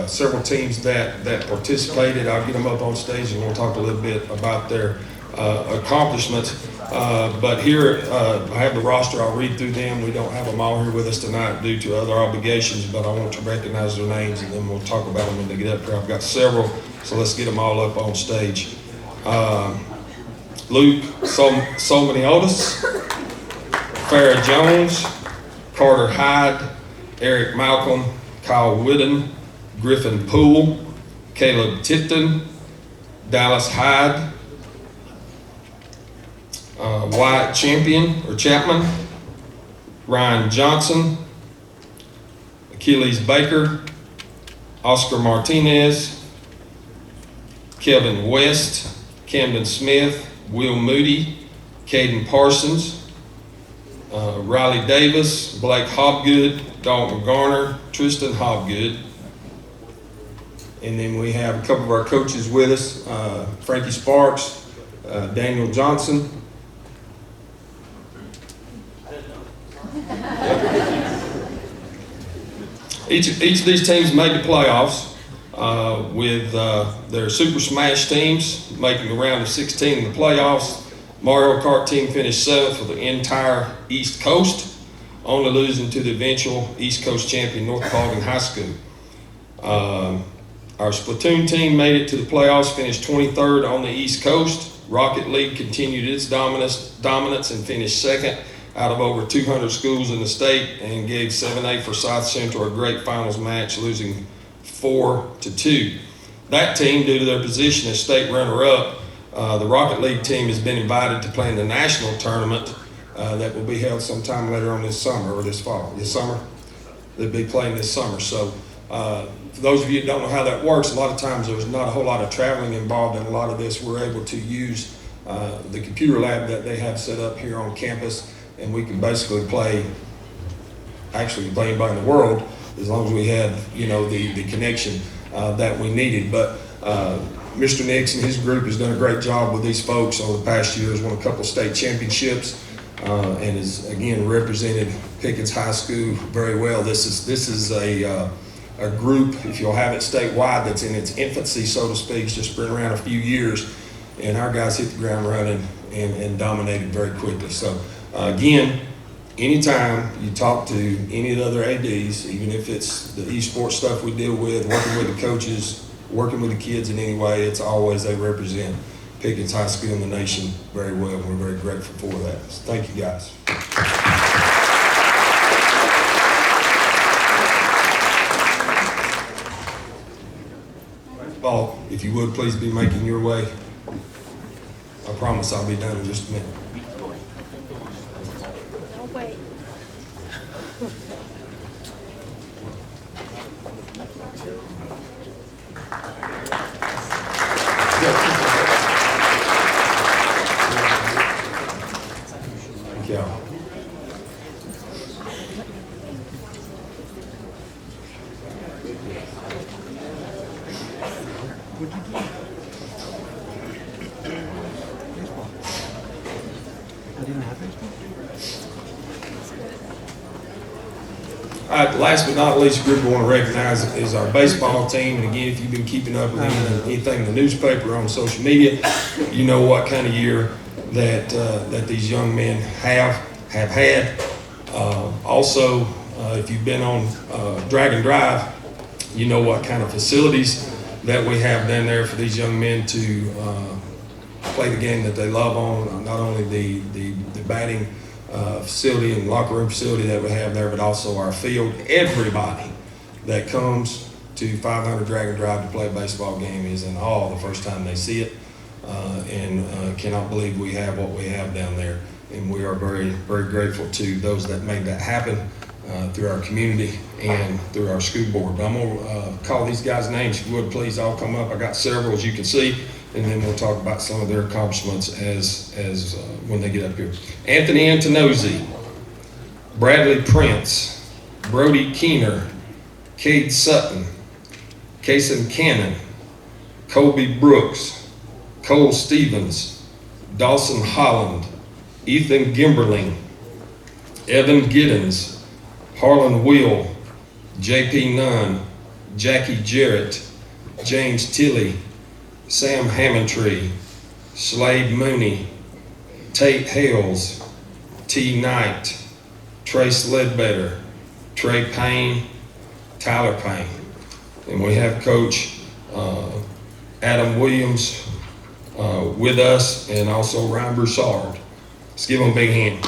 several teams that participated. I'll get them up on stage and we'll talk a little bit about their accomplishments. But here I have the roster. I'll read through them. We don't have them all here with us tonight due to other obligations, but I want to recognize their names and then we'll talk about them when they get up here. I've got several, so let's get them all up on stage. Luke Solmaniotis, Farrah Jones, Carter Hyde, Eric Malcolm, Kyle Whidden, Griffin Poole, Caleb Tipton, Dallas Hyde, Wyatt Chapman, Ryan Johnson, Achilles Baker, Oscar Martinez, Kevin West, Camden Smith, Will Moody, Caden Parsons, Riley Davis, Blake Hobgood, Dalton Garner, Tristan Hobgood. And then we have a couple of our coaches with us, Frankie Sparks, Daniel Johnson. Each of these teams made the playoffs with their Super Smash teams making the round of 16 in the playoffs. Mario Kart team finished 7th for the entire East Coast, only losing to the eventual East Coast champion North Paulding High School. Our Splatoon team made it to the playoffs, finished 23rd on the East Coast. Rocket League continued its dominance and finished 2nd out of over 200 schools in the state and gave 7A for South Central a great finals match, losing 4-2. That team, due to their position as state runner-up, the Rocket League team has been invited to play in the national tournament that will be held sometime later on this summer or this fall. This summer? They'll be playing this summer. So for those of you that don't know how that works, a lot of times there's not a whole lot of traveling involved in a lot of this. We're able to use the computer lab that they have set up here on campus, and we can basically play anybody in the world as long as we had, the connection that we needed. But Mr. Nix and his group has done a great job with these folks over the past years, won a couple of state championships, and has again represented Pickens High School very well. This is a group, if you'll have it statewide, that's in its infancy, so to speak. It's just been around a few years, and our guys hit the ground running and dominated very quickly. So again, anytime you talk to any of the other ADs, even if it's the esports stuff we deal with, working with the coaches, working with the kids in any way, it's always they represent Pickens High School in the nation very well, and we're very grateful for that. So thank you, guys. Ball, if you would, please be making your way. I promise I'll be done in just a minute. Wait. Thank you. All right, last but not least group I want to recognize is our baseball team. And again, if you've been keeping up with anything in the newspaper or on social media, you know what kind of year that these young men have have had. Also, if you've been on Dragon Drive, you know what kind of facilities that we have down there for these young men to play the game that they love on. Not only the batting facility and locker room facility that we have there, but also our field. Everybody that comes to 500 Dragon Drive to play a baseball game is in awe the first time they see it, and cannot believe we have what we have down there. And we are very, very grateful to those that made that happen through our community and through our school board. But I'm gonna call these guys' names. If you would, please all come up. I got several, as you can see, and then we'll talk about some of their accomplishments as when they get up here. Anthony Antonozzi, Bradley Prince, Brody Keener, Cade Sutton, Kason Cannon, Colby Brooks, Cole Stevens, Dawson Holland, Ethan Gimberling, Evan Giddens, Harlan Will, JP Nunn, Jackie Jarrett, James Tilley, Sam Hammondtree, Slade Mooney, Tate Hales, T. Knight, Trace Ledbetter, Trey Payne, Tyler Payne. And we have Coach Adam Williams with us, and also Ryan Broussard. Let's give them a big hand.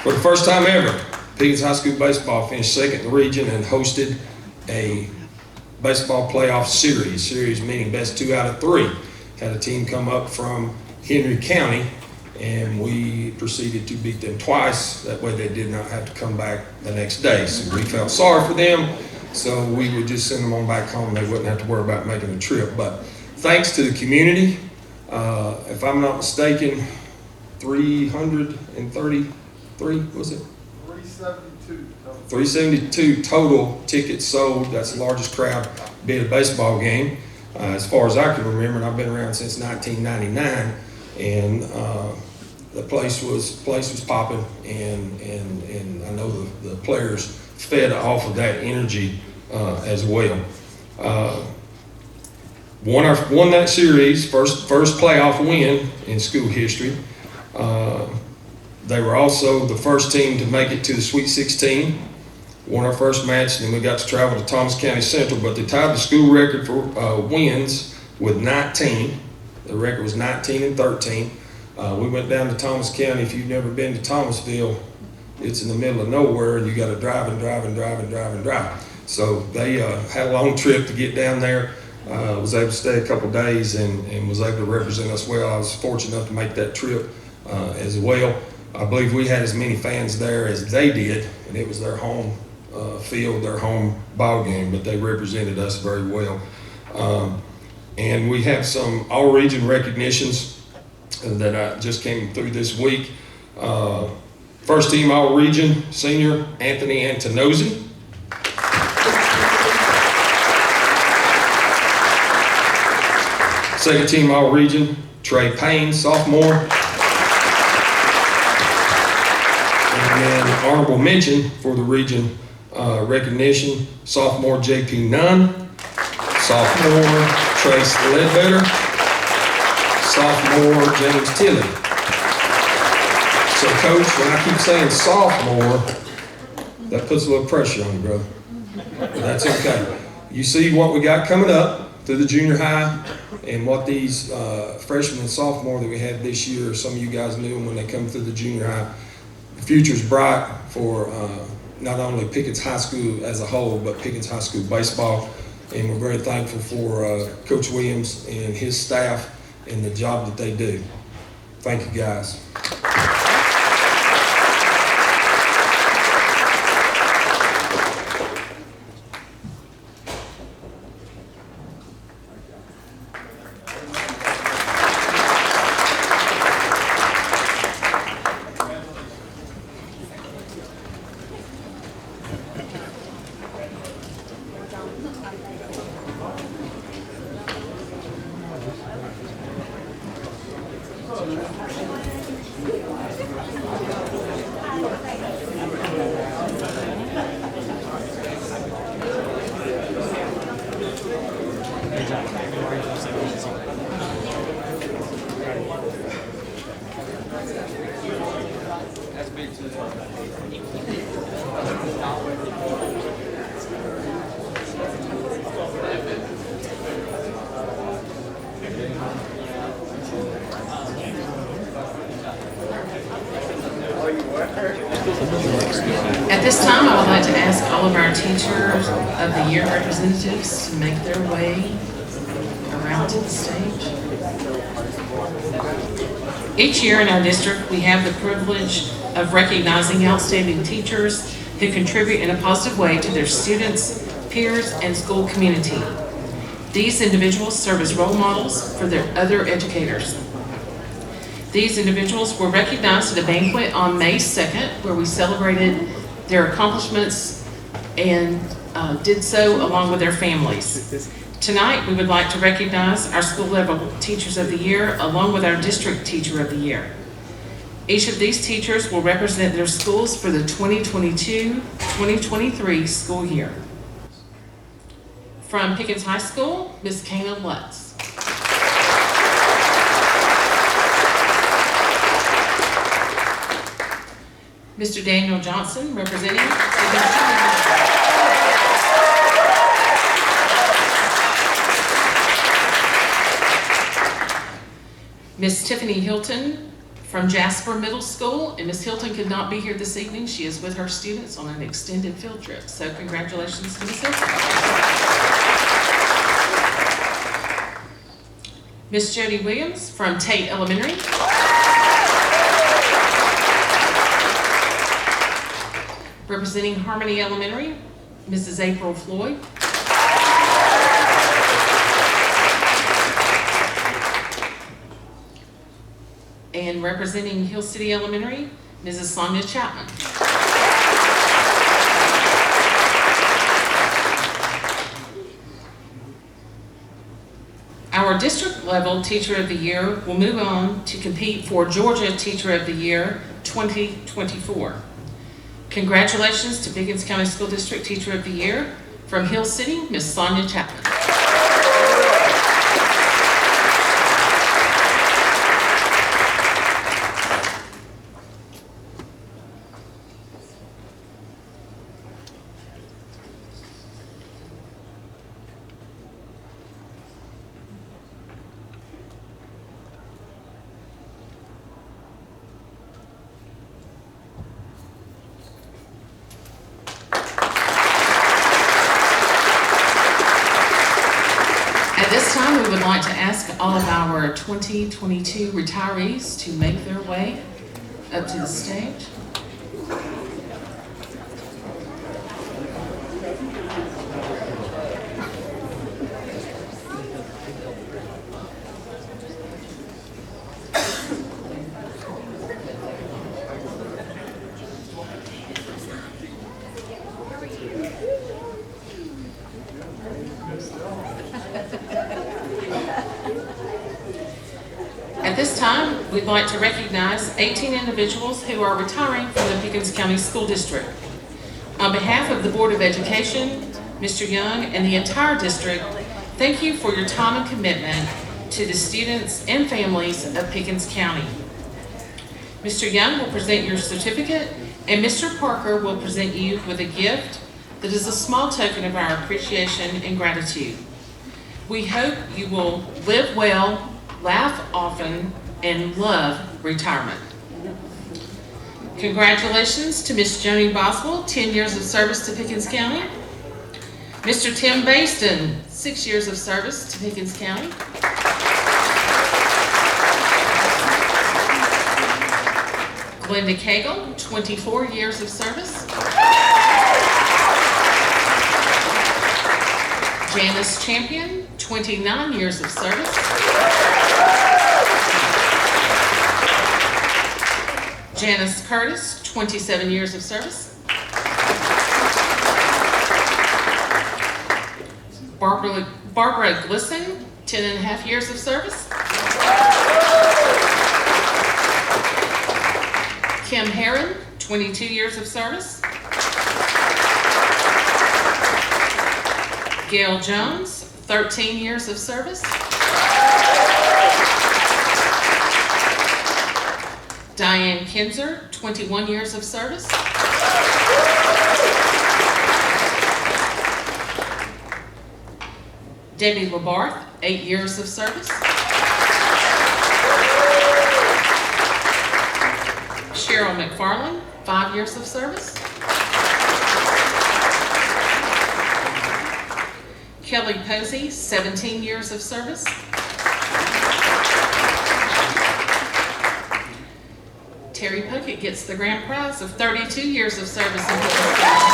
For the first time ever, Pickens High School baseball finished second in the region and hosted a baseball playoff series meaning best 2 out of 3. Had a team come up from Henry County, and we proceeded to beat them twice. That way they did not have to come back the next day. So we felt sorry for them, so we would just send them on back home. They wouldn't have to worry about making a trip. But thanks to the community, if I'm not mistaken, 333, was it? 372 total tickets sold. That's the largest crowd being a baseball game. As far as I can remember, and I've been around since 1999, and the place was popping, and I know the players fed off of that energy as well. Won that series, first playoff win in school history. They were also the first team to make it to the Sweet 16. Won our first match, and then we got to travel to Thomas County Central, but they tied the school record for wins with 19. The record was 19-13. We went down to Thomas County. If you've never been to Thomasville, it's in the middle of nowhere, and you got to drive. So they had a long trip to get down there. Was able to stay a couple days and was able to represent us well. I was fortunate enough to make that trip as well. I believe we had as many fans there as they did, and it was their home field, their home ball game, but they represented us very well. And we have some all-region recognitions that just came through this week. First team all-region senior Anthony Antonozzi. Second team all-region Trey Payne, sophomore. And then honorable mention for the region recognition, sophomore JP Nunn, sophomore Trace Ledbetter, sophomore James Tilley. So coach, when I keep saying sophomore, that puts a little pressure on you, brother. But that's okay. You see what we got coming up through the junior high, and what these freshmen and sophomore that we had this year, some of you guys knew them when they come through the junior high. The future's bright for not only Pickens High School as a whole, but Pickens High School baseball. And we're very thankful for Coach Williams and his staff and the job that they do. Thank you, guys. That's big too. At this time, I would like to ask all of our Teachers of the Year representatives to make their way around to the stage. Each year in our district, we have the privilege of recognizing outstanding teachers who contribute in a positive way to their students, peers, and school community. These individuals serve as role models for their other educators. These individuals were recognized at a banquet on May 2nd, where we celebrated their accomplishments and did so along with their families. Tonight, we would like to recognize our school level Teachers of the Year along with our District Teacher of the Year. Each of these teachers will represent their schools for the 2022-2023 school year. From Pickens High School, Ms. Kana Lutz. Mr. Daniel Johnson, representing Pickens Junior. Miss Tiffany Hilton from Jasper Middle School, and Miss Hilton could not be here this evening. She is with her students on an extended field trip, so congratulations to Miss Hilton. Miss Jody Williams from Tate Elementary. Representing Harmony Elementary, Mrs. April Floyd. And representing Hill City Elementary, Mrs. Sonia Chapman. Our district level Teacher of the Year will move on to compete for Georgia Teacher of the Year 2024. Congratulations to Pickens County School District Teacher of the Year from Hill City, Ms. Sonia Chapman. We would like to ask all of our 2022 retirees to make their way up to the stage. At this time, we'd like to recognize 18 individuals who are retiring from the Pickens County School District. On behalf of the Board of Education, Mr. Young, and the entire district, thank you for your time and commitment to the students and families of Pickens County. Mr. Young will present your certificate, and Mr. Parker will present you with a gift that is a small token of our appreciation and gratitude. We hope you will live well, laugh often, and love retirement. Congratulations to Miss Joni Boswell, 10 years of service to Pickens County. Mr. Tim Baisden, 6 years of service to Pickens County. Glenda Cagle, 24 years of service. Janice Champion, 29 years of service. Janice Curtis, 27 years of service. Barbara Glisson, 10 and a half years of service. Kim Herron, 22 years of service. Gail Jones, 13 years of service. Diane Kinzer, 21 years of service. Debbie Labarth, 8 years of service. Cheryl McFarland, 5 years of service. Kelly Posey, 17 years of service. Terry Puckett gets the grand prize of 32 years of service in Pickens County.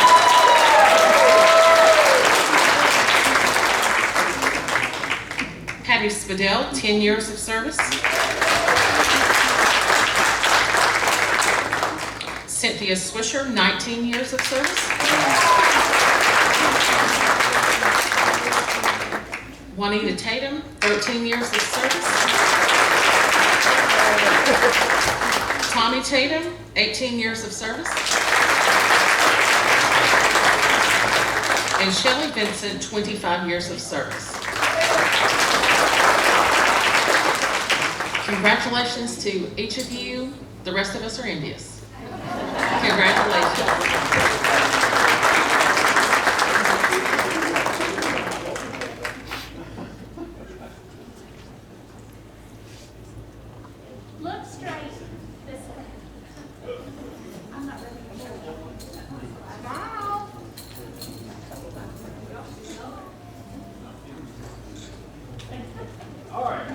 Patty Spadell, 10 years of service. Cynthia Swisher, 19 years of service. Juanita Tatum, 13 years of service. Tommy Tatum, 18 years of service. And Shelley Vincent, 25 years of service. Congratulations to each of you. The rest of us are envious. Congratulations. Look straight this way. I'm not ready to show you. Smile. All right.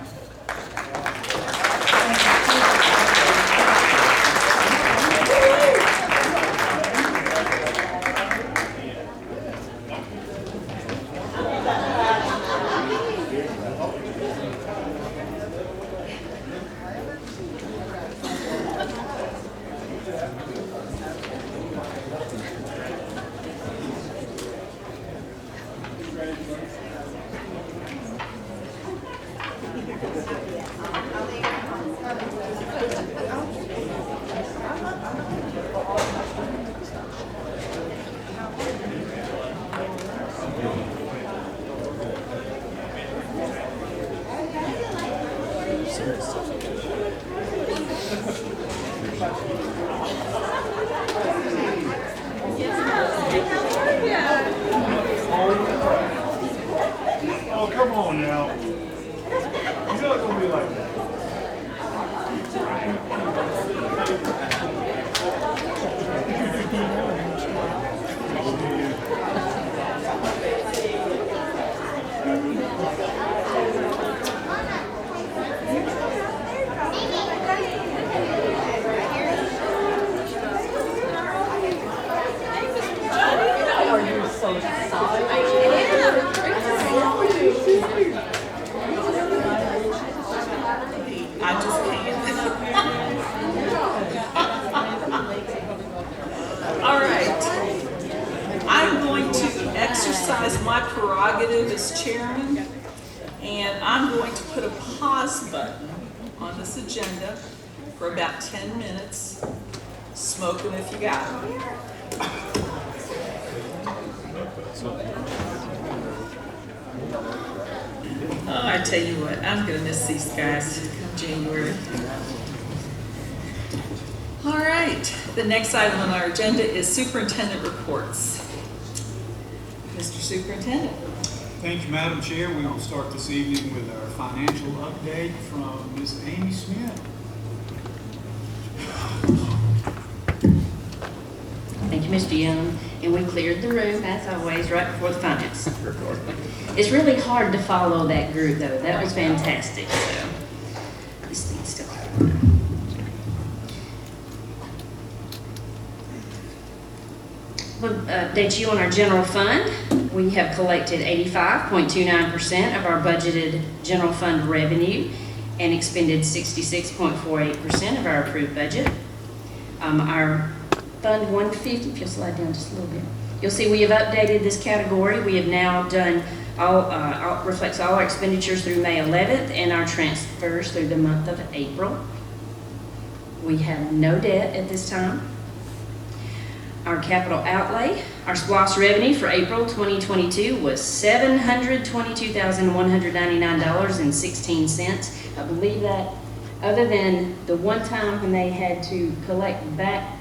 Oh, come on now. You're not gonna be like that. I just can't. All right. I'm going to exercise my prerogative as chairman, and I'm going to put a pause button on this agenda for about 10 minutes. Smoke them if you got them. Oh, I tell you what, I'm gonna miss these guys come January. All right, the next item on our agenda is Superintendent Reports. Mr. Superintendent. Thank you, Madam Chair. We will start this evening with our financial update from Ms. Amy Smith. Thank you, Mr. Young. And we cleared the room, as always, right before the finance report. It's really hard to follow that group, though. That was fantastic. So this needs to update you on our general fund. We have collected 85.29% of our budgeted general fund revenue and expended 66.48% of our approved budget. Our Fund 150, if you'll slide down just a little bit, you'll see we have updated this category. We have now done reflects all our expenditures through May 11th and our transfers through the month of April. We have no debt at this time. Our capital outlay, our SPLOST revenue for April 2022 was $722,199.16. I believe that Other than the one time when they had to collect back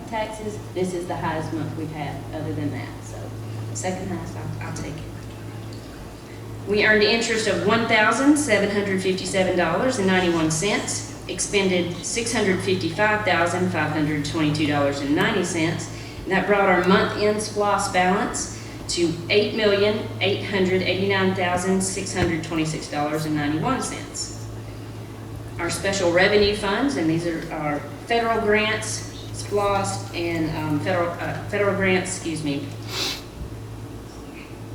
taxes, this is the highest month we've had other than that. So second highest, I'll take it. We earned interest of $1,757.91, expended $655,522.90, and that brought our month-end SPLOS balance to $8,889,626.91. Our special revenue funds, and these are our federal grants, SPLOS, and federal grants,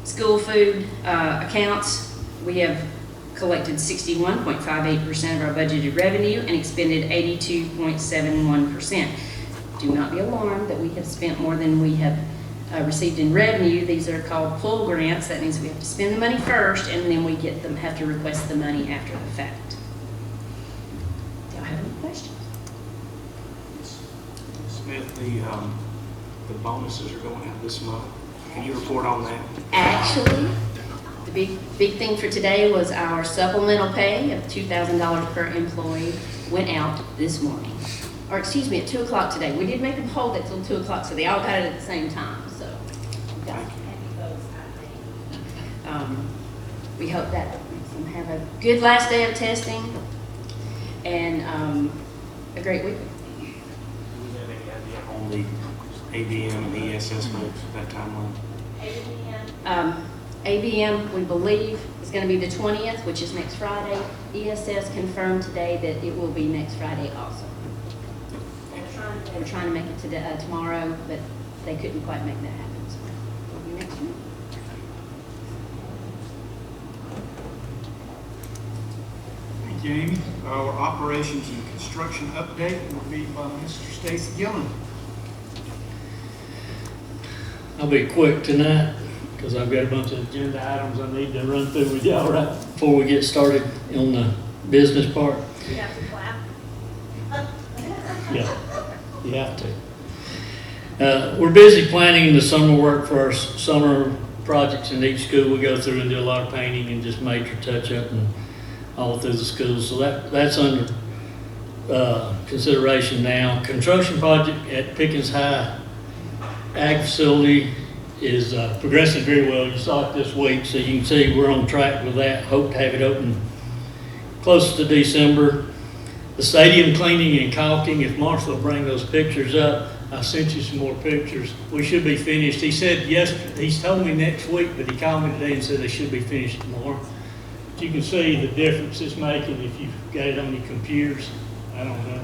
school food accounts. We have collected 61.58% of our budgeted revenue and expended 82.71%. Do not be alarmed that we have spent more than we have received in revenue. These are called pull grants. That means we have to spend the money first, and then we have to request the money after the fact. Do y'all have any questions? Smith, the bonuses are going out this month. Can you report on that? Actually, the big thing for today was our supplemental pay of $2,000 per employee went out this morning. Or excuse me, at 2 o'clock today. We did make them hold it till 2 o'clock, so they all got it at the same time. So we hope that makes them have a good last day of testing and a great week. Do we have any idea on the ABM and ESS folks at that timeline? ABM, we believe, is going to be the 20th, which is next Friday. ESS confirmed today that it will be next Friday also. They were trying to make it tomorrow, but they couldn't quite make that happen. So it'll be next week. Thank you, Amy. Our operations and construction update will be by Mr. Stacy Gillen. I'll be quick tonight because I've got a bunch of agenda items I need to run through with y'all right before we get started on the business part. You have to clap. Yeah, you have to. We're busy planning the summer work for our summer projects in each school. We go through and do a lot of painting and just major touch-up and all through the schools. So that's under consideration now. Construction project at Pickens High Ag facility is progressing very well. You saw it this week, so you can see we're on track with that. Hope to have it open close to December. The stadium cleaning and caulking, if Marshall will bring those pictures up, I sent you some more pictures. We should be finished. He said yesterday, he's told me next week, but he called me today and said they should be finished tomorrow. But you can see the difference it's making if you've got it on your computers. I don't know.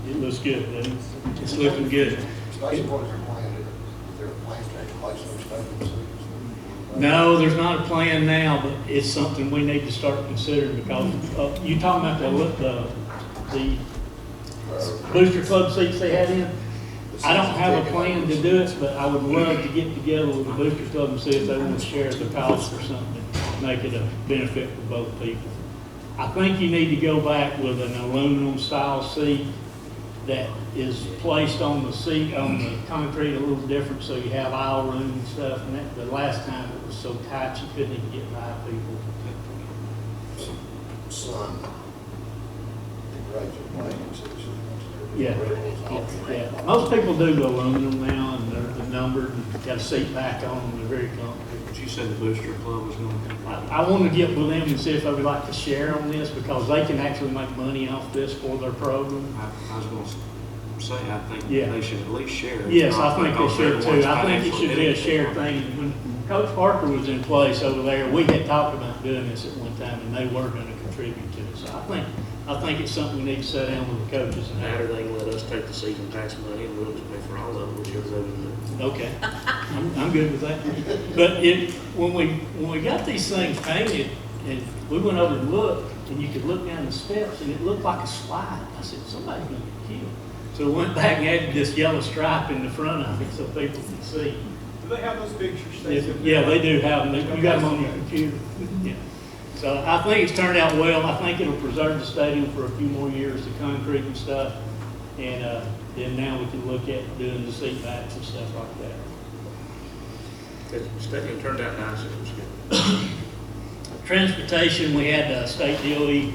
It looks good, doesn't it? It's looking good. No, there's not a plan now, but it's something we need to start considering because you talking about the booster club seats they had in. I don't have a plan to do it, but I would love to get together with the booster club and see if they want to share the cost or something, make it a benefit for both people. I think you need to go back with an aluminum style seat that is placed on the seat, on the concrete a little different so you have aisle room and stuff. And that, the last time it was so tight you couldn't even get by people. Son. Yeah. Most people do the aluminum now and they're numbered and got a seat back on them. They're very comfortable. But you said the booster club was going to be. I want to get with them and see if they would like to share on this because they can actually make money off this for their program. I was going to say, I think Yeah. they should at least share it. Yes, I think they should too. I think it should be a shared thing. When Coach Parker was in place over there, we had talked about doing this at one time and they were going to contribute to it. So I think it's something we need to sit down with the coaches and That or they can let us take the season pass money and we'll just pay for all of it, whichever they would do. Okay, I'm good with that. But when we got these things painted, and we went over and looked, and you could look down the steps, and it looked like a slide. I said, somebody's gonna get killed. So we went back and added this yellow stripe in the front of it so people could see. Do they have those pictures? Yeah, they do have them. You got them on your computer. Yeah. So I think it's turned out well. I think it'll preserve the stadium for a few more years, the concrete and stuff. And then now we can look at doing the seat backs and stuff like that. The stadium turned out nice, it was good. Transportation, we had state DOE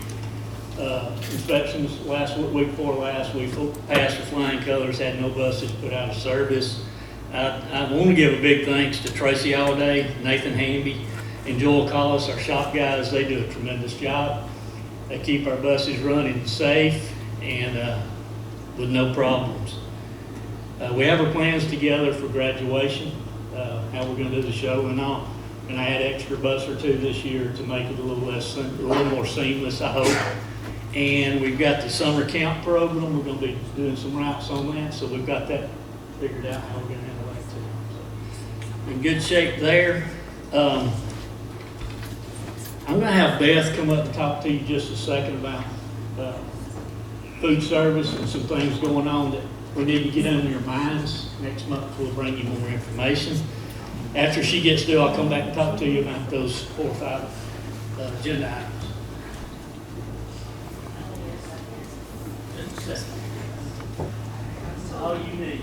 inspections week before last, we passed with flying colors, had no buses put out of service. I want to give a big thanks to Tracy Alday, Nathan Hamby, and Joel Collis, our shop guys. They do a tremendous job. They keep our buses running safe and with no problems. We have our plans together for graduation, how we're going to do the show and all. And I had an extra bus or two this year to make it a little more seamless, I hope. And we've got the summer camp program. We're going to be doing some routes on that, so we've got that figured out how we're going to handle that too. So, in good shape there. I'm going to have Beth come up and talk to you just a second about food service and some things going on that we need to get in your minds. Next month we'll bring you more information. After she gets through, I'll come back and talk to you about those 4 or 5 agenda items. All you need.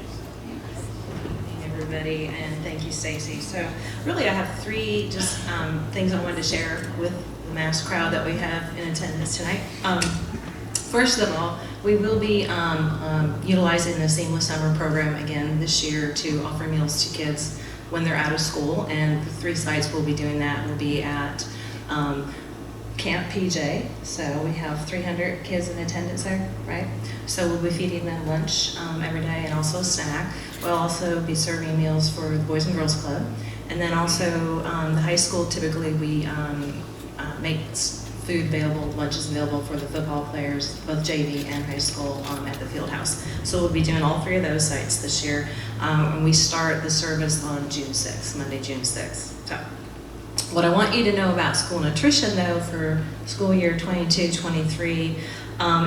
Everybody, and thank you, Stacy. So really I have 3 just things I wanted to share with the mass crowd that we have in attendance tonight. First of all, we will be utilizing the Seamless Summer Program again this year to offer meals to kids when they're out of school, and the 3 sites we'll be doing that will be at Camp PJ. So we have 300 kids in attendance there, right? So we'll be feeding them lunch every day and also a snack. We'll also be serving meals for the Boys and Girls Club. And then also the high school, typically we make food available, lunches available for the football players, both JV and high school at the field house. So we'll be doing all 3 of those sites this year. And we start the service on June 6th, Monday, June 6th. So what I want you to know about school nutrition though for school year 22-23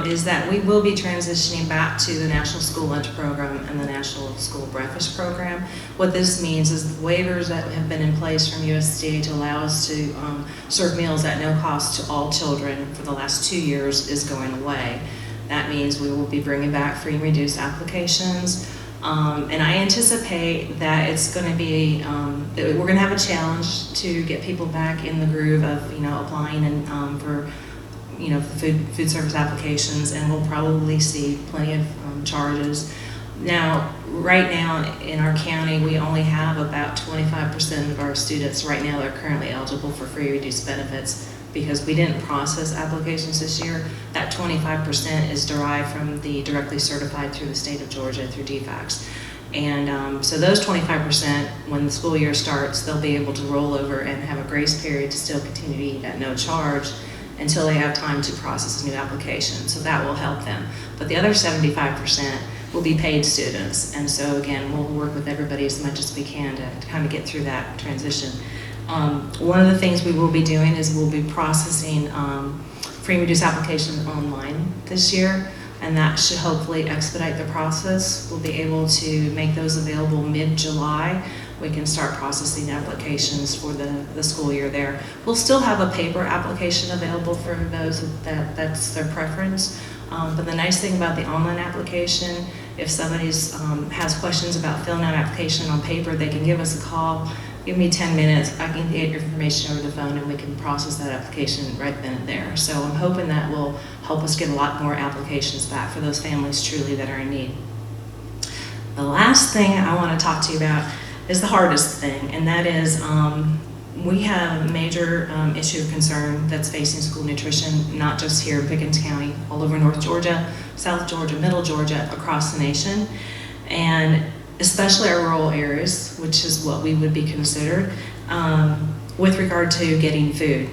is that we will be transitioning back to the National School Lunch Program and the National School Breakfast Program. What this means is the waivers that have been in place from USDA to allow us to serve meals at no cost to all children for the last 2 years is going away. That means we will be bringing back free and reduced applications. And I anticipate that it's going to be, we're going to have a challenge to get people back in the groove of, applying and for, food service applications, and we'll probably see plenty of charges. Now, right now in our county, we only have about 25% of our students right now that are currently eligible for free reduced benefits because we didn't process applications this year. That 25% is derived from the directly certified through the state of Georgia through DFACS. And so those 25%, when the school year starts, they'll be able to roll over and have a grace period to still continue to eat at no charge until they have time to process a new application. So that will help them. But the other 75% will be paid students. And so again, we'll work with everybody as much as we can to kind of get through that transition. One of the things we will be doing is we'll be processing free and reduced applications online this year, and that should hopefully expedite the process. We'll be able to make those available mid-July. We can start processing applications for the school year there. We'll still have a paper application available for those that's their preference. But the nice thing about the online application, if somebody has questions about filling out an application on paper, they can give us a call. Give me 10 minutes, I can get your information over the phone and we can process that application right then and there. So I'm hoping that will help us get a lot more applications back for those families truly that are in need. The last thing I want to talk to you about is the hardest thing, and that is we have a major issue of concern that's facing school nutrition, not just here in Pickens County, all over North Georgia, South Georgia, Middle Georgia, across the nation. And especially our rural areas, which is what we would be considered, with regard to getting food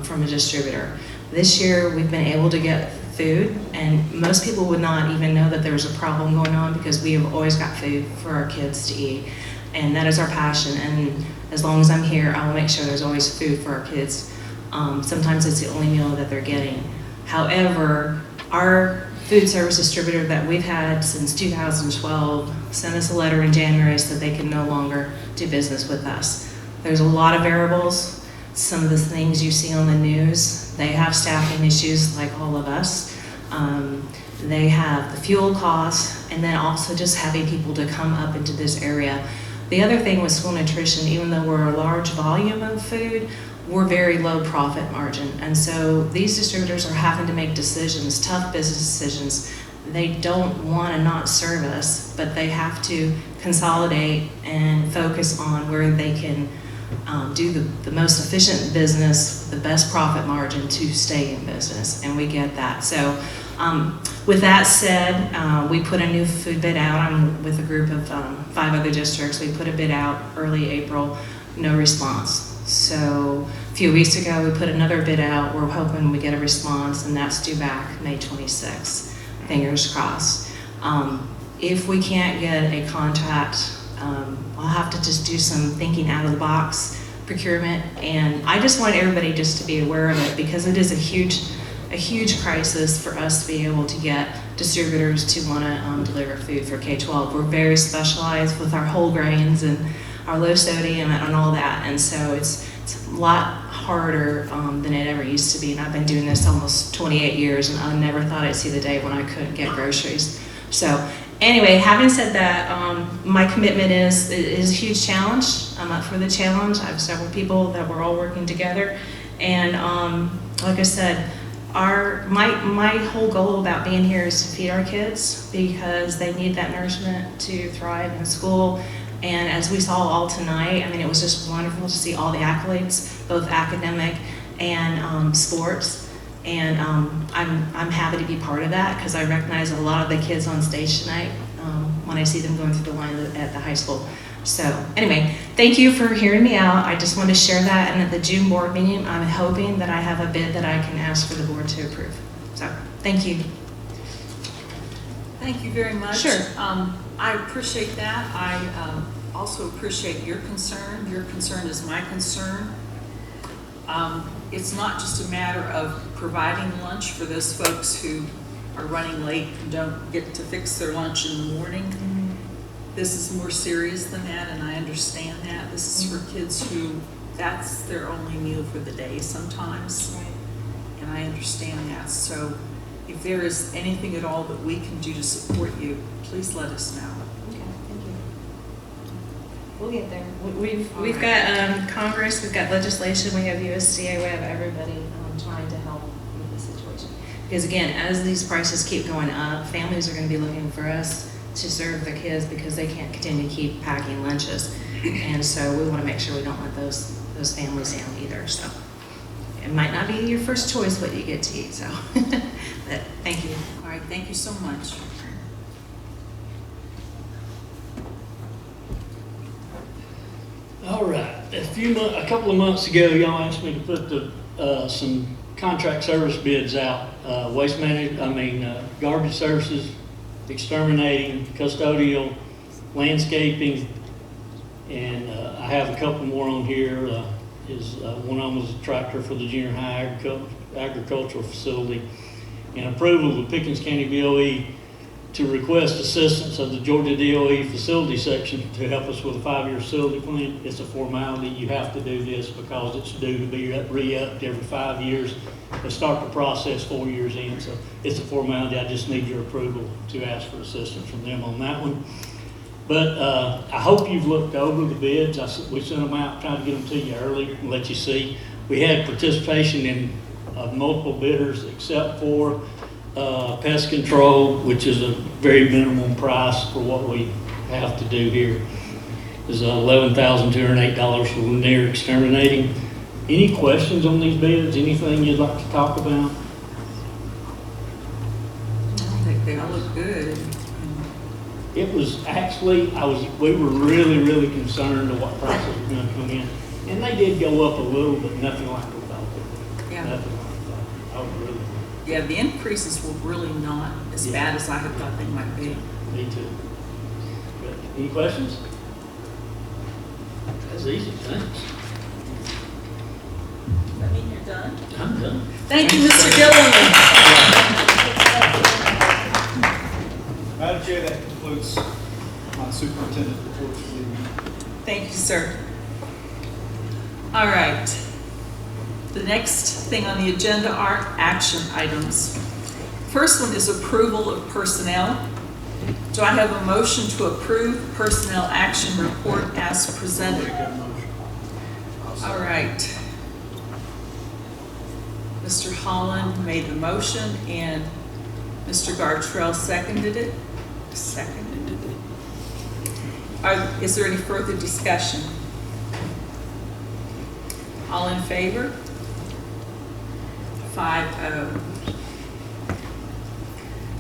from a distributor. This year, we've been able to get food, and most people would not even know that there's a problem going on because we have always got food for our kids to eat, and that is our passion, and as long as I'm here, I will make sure there's always food for our kids. Sometimes it's the only meal that they're getting. However, our food service distributor that we've had since 2012 sent us a letter in January so that they can no longer do business with us. There's a lot of variables. Some of the things you see on the news, they have staffing issues like all of us. They have the fuel costs, and then also just having people to come up into this area. The other thing with school nutrition, even though we're a large volume of food, we're very low profit margin. And so these distributors are having to make decisions, tough business decisions. They don't want to not serve us, but they have to consolidate and focus on where they can do the most efficient business, the best profit margin to stay in business, and we get that. So with that said, we put a new food bid out. I'm with a group of 5 other districts. We put a bid out early April, no response. So a few weeks ago, we put another bid out. We're hoping we get a response, and that's due back May 26th. Fingers crossed. If we can't get a contact, I'll have to just do some thinking out of the box procurement. And I just want everybody just to be aware of it, because it is a huge crisis for us to be able to get distributors to want to deliver food for K-12. We're very specialized with our whole grains and our low sodium and all that, and so it's a lot harder than it ever used to be. And I've been doing this almost 28 years, and I never thought I'd see the day when I couldn't get groceries. So anyway, having said that, my commitment is a huge challenge. I'm up for the challenge. I have several people that we're all working together, and like I said, my whole goal about being here is to feed our kids, because they need that nourishment to thrive in school. And as we saw all tonight, I mean, it was just wonderful to see all the accolades, both academic and sports. And I'm happy to be part of that, because I recognize a lot of the kids on stage tonight when I see them going through the line at the high school. So anyway, thank you for hearing me out. I just wanted to share that. And at the June board meeting, I'm hoping that I have a bid that I can ask for the board to approve. So thank you. Thank you very much. Sure. I appreciate that. I also appreciate your concern. Your concern is my concern. It's not just a matter of providing lunch for those folks who are running late and don't get to fix their lunch in the morning. Mm-hmm. This is more serious than that, and I understand that. This is for kids who that's their only meal for the day sometimes. Right. And I understand that. So if there is anything at all that we can do to support you, please let us know. Okay, thank you. We'll get there. We've got Congress, we've got legislation, we have USDA, we have everybody trying to help with the situation. Because again, as these prices keep going up, families are going to be looking for us to serve their kids, because they can't continue to keep packing lunches. And so we want to make sure we don't let those families down either. So it might not be your first choice what you get to eat. So but thank you. All right, thank you so much. All right, a couple of months ago, y'all asked me to put some contract service bids out. Garbage services, exterminating, custodial, landscaping, and I have a couple more on here. One of them was a tractor for the junior high agricultural facility, and approval of the Pickens County DOE to request assistance of the Georgia DOE facility section to help us with a 5-year facility plan. It's a formality. You have to do this because it's due to be re-upped every 5 years. They start the process 4 years in, so it's a formality. I just need your approval to ask for assistance from them on that one. But I hope you've looked over the bids. We sent them out, tried to get them to you early and let you see. We had participation in multiple bidders except for pest control, which is a very minimum price for what we have to do here. It's $11,208 for near exterminating. Any questions on these bids? Anything you'd like to talk about? I think they all look good. It was actually, we were really, really concerned of what prices were going to come in. And they did go up a little, but nothing like we thought they would. Yeah. Nothing like that. I was really. Yeah, the increases were really not as bad as I had thought they might be. Me too. But any questions? That's easy, thanks. Does that mean you're done? I'm done. Thank you, Mr. Gilliland. Madam Chair, that concludes my superintendent reports for the evening. Thank you, sir. All right. The next thing on the agenda are action items. First one is approval of personnel. Do I have a motion to approve personnel action report as presented? All right. Mr. Holland made the motion and Mr. Gartrell seconded it. Is there any further discussion? All in favor? 5-0.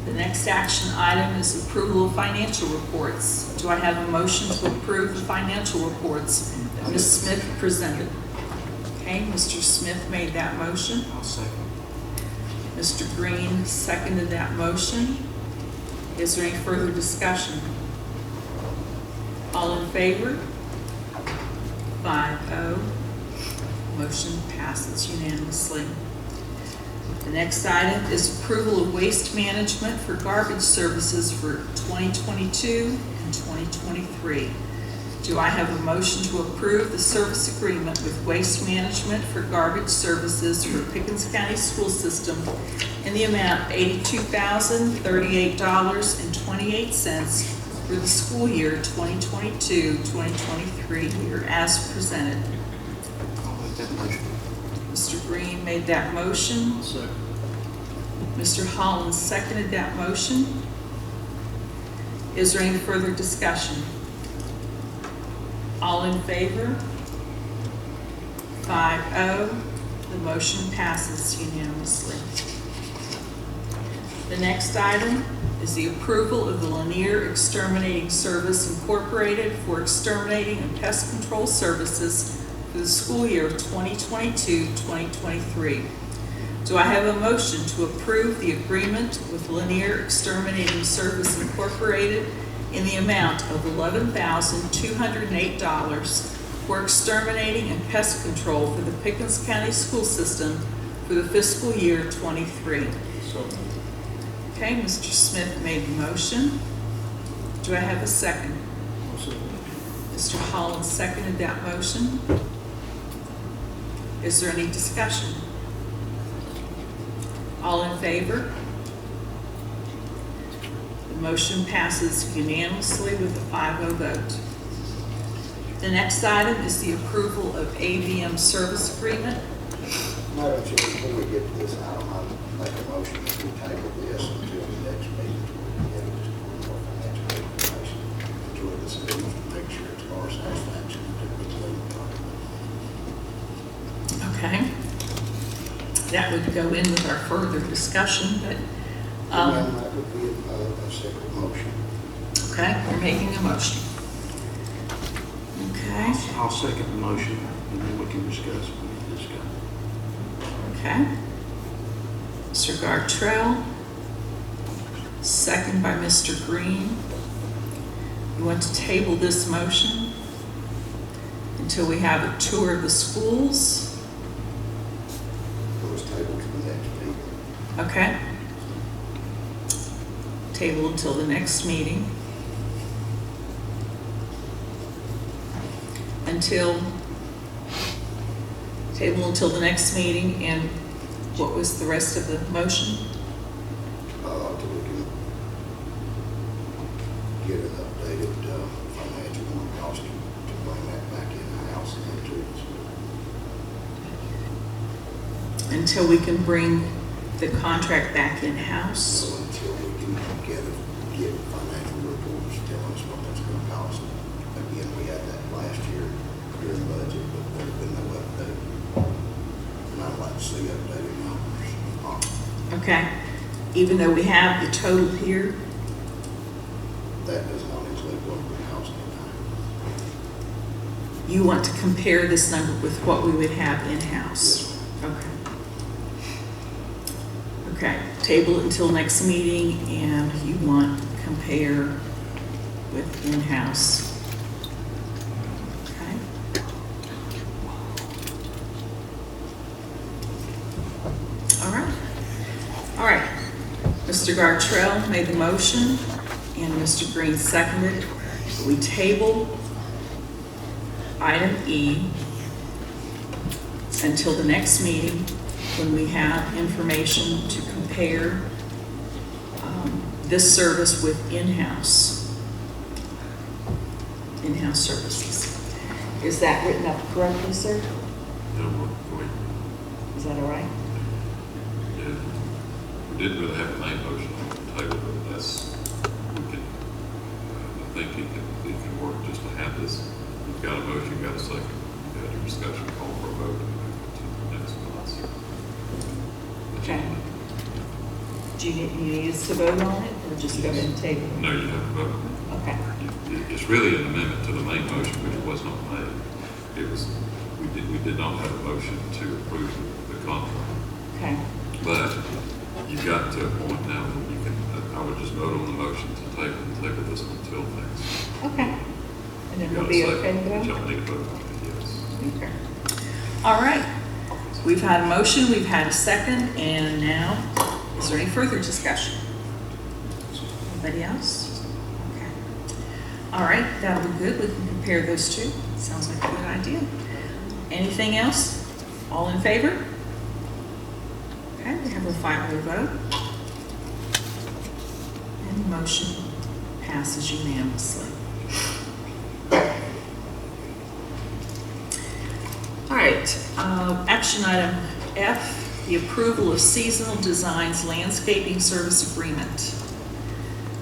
The next action item is approval of financial reports. Do I have a motion to approve the financial reports that Ms. Smith presented? Okay, Mr. Smith made that motion. I'll second. Mr. Green seconded that motion. Is there any further discussion? All in favor? 5-0. Motion passes unanimously. The next item is approval of waste management for garbage services for 2022 and 2023. Do I have a motion to approve the service agreement with Waste Management for garbage services for Pickens County School System in the amount of $82,038.28 for the school year 2022-2023 year as presented? I'll make that motion. Mr. Green made that motion. Second. Mr. Holland seconded that motion. Is there any further discussion? All in favor? 5-0. The motion passes unanimously. The next item is the approval of the Lanier Exterminating Service Incorporated for exterminating and pest control services for the school year of 2022-2023. Do I have a motion to approve the agreement with Lanier Exterminating Service Incorporated in the amount of $11,208 for exterminating and pest control for the Pickens County School System for the fiscal year 23? Okay, Mr. Smith made the motion. Do I have a second? Mr. Holland seconded that motion. Is there any discussion? All in favor? The motion passes unanimously with a 5-0 vote. The next item is the approval of AVM service agreement. Madam Chair, before we get to this item, I'll make a motion to table this until the next meeting. We get just more financial information to this agreement to make sure it's our satisfaction to the Okay. That would go in with our further discussion, but that would be a separate motion. okay, we're making a motion. Okay, I'll second the motion, and then we can discuss when we discuss. okay. Mr. Gartrell, second by Mr. Green. You want to table this motion until we have a tour of the schools? It was tabled to the next meeting. Okay. Table until the next meeting. Table until the next meeting, and what was the rest of the motion? Till we can get an updated financial cost to bring that back in-house and into it. Until we can bring the contract back in-house? So until we can get financial reports telling us what that's going to cost. Again, we had that last year during the budget, but there's been no update. And I'd like to see updated numbers. Okay. Even though we have the total here? That does not include what we house in time. You want to compare this number with what we would have in-house? Okay. Okay, table it until next meeting, and you want to compare with in-house. Okay. All right. Mr. Gartrell made the motion, and Mr. Green seconded. We table item E until the next meeting, when we have information to compare this service with in-house services. Is that written up correctly, sir? No, go ahead. Is that all right? didn't really have a main motion on the table, but that's, we can, I think it can work just to have this. You've got a motion, you've got a second, you've got your discussion, call for a vote, and move to the next class. Okay. Do you need us to vote on it, or just go ahead and table it? No, you have to vote on it. Okay. It's really an amendment to the main motion, which was not made. It was, we did not have a motion to approve the contract. Okay. But you've got to a point now that you can, I would just vote on the motion to table this until next. Okay. And then we'll be okay with that? Y'all need to vote on it, yes. Okay. All right. We've had a motion, we've had a second, and now, is there any further discussion? Anybody else? Okay. All right, that'll be good. We can compare those two. Sounds like a good idea. Anything else? All in favor? Okay, we have a final vote. And the motion passes unanimously. All right, action item F, the approval of seasonal designs landscaping service agreement.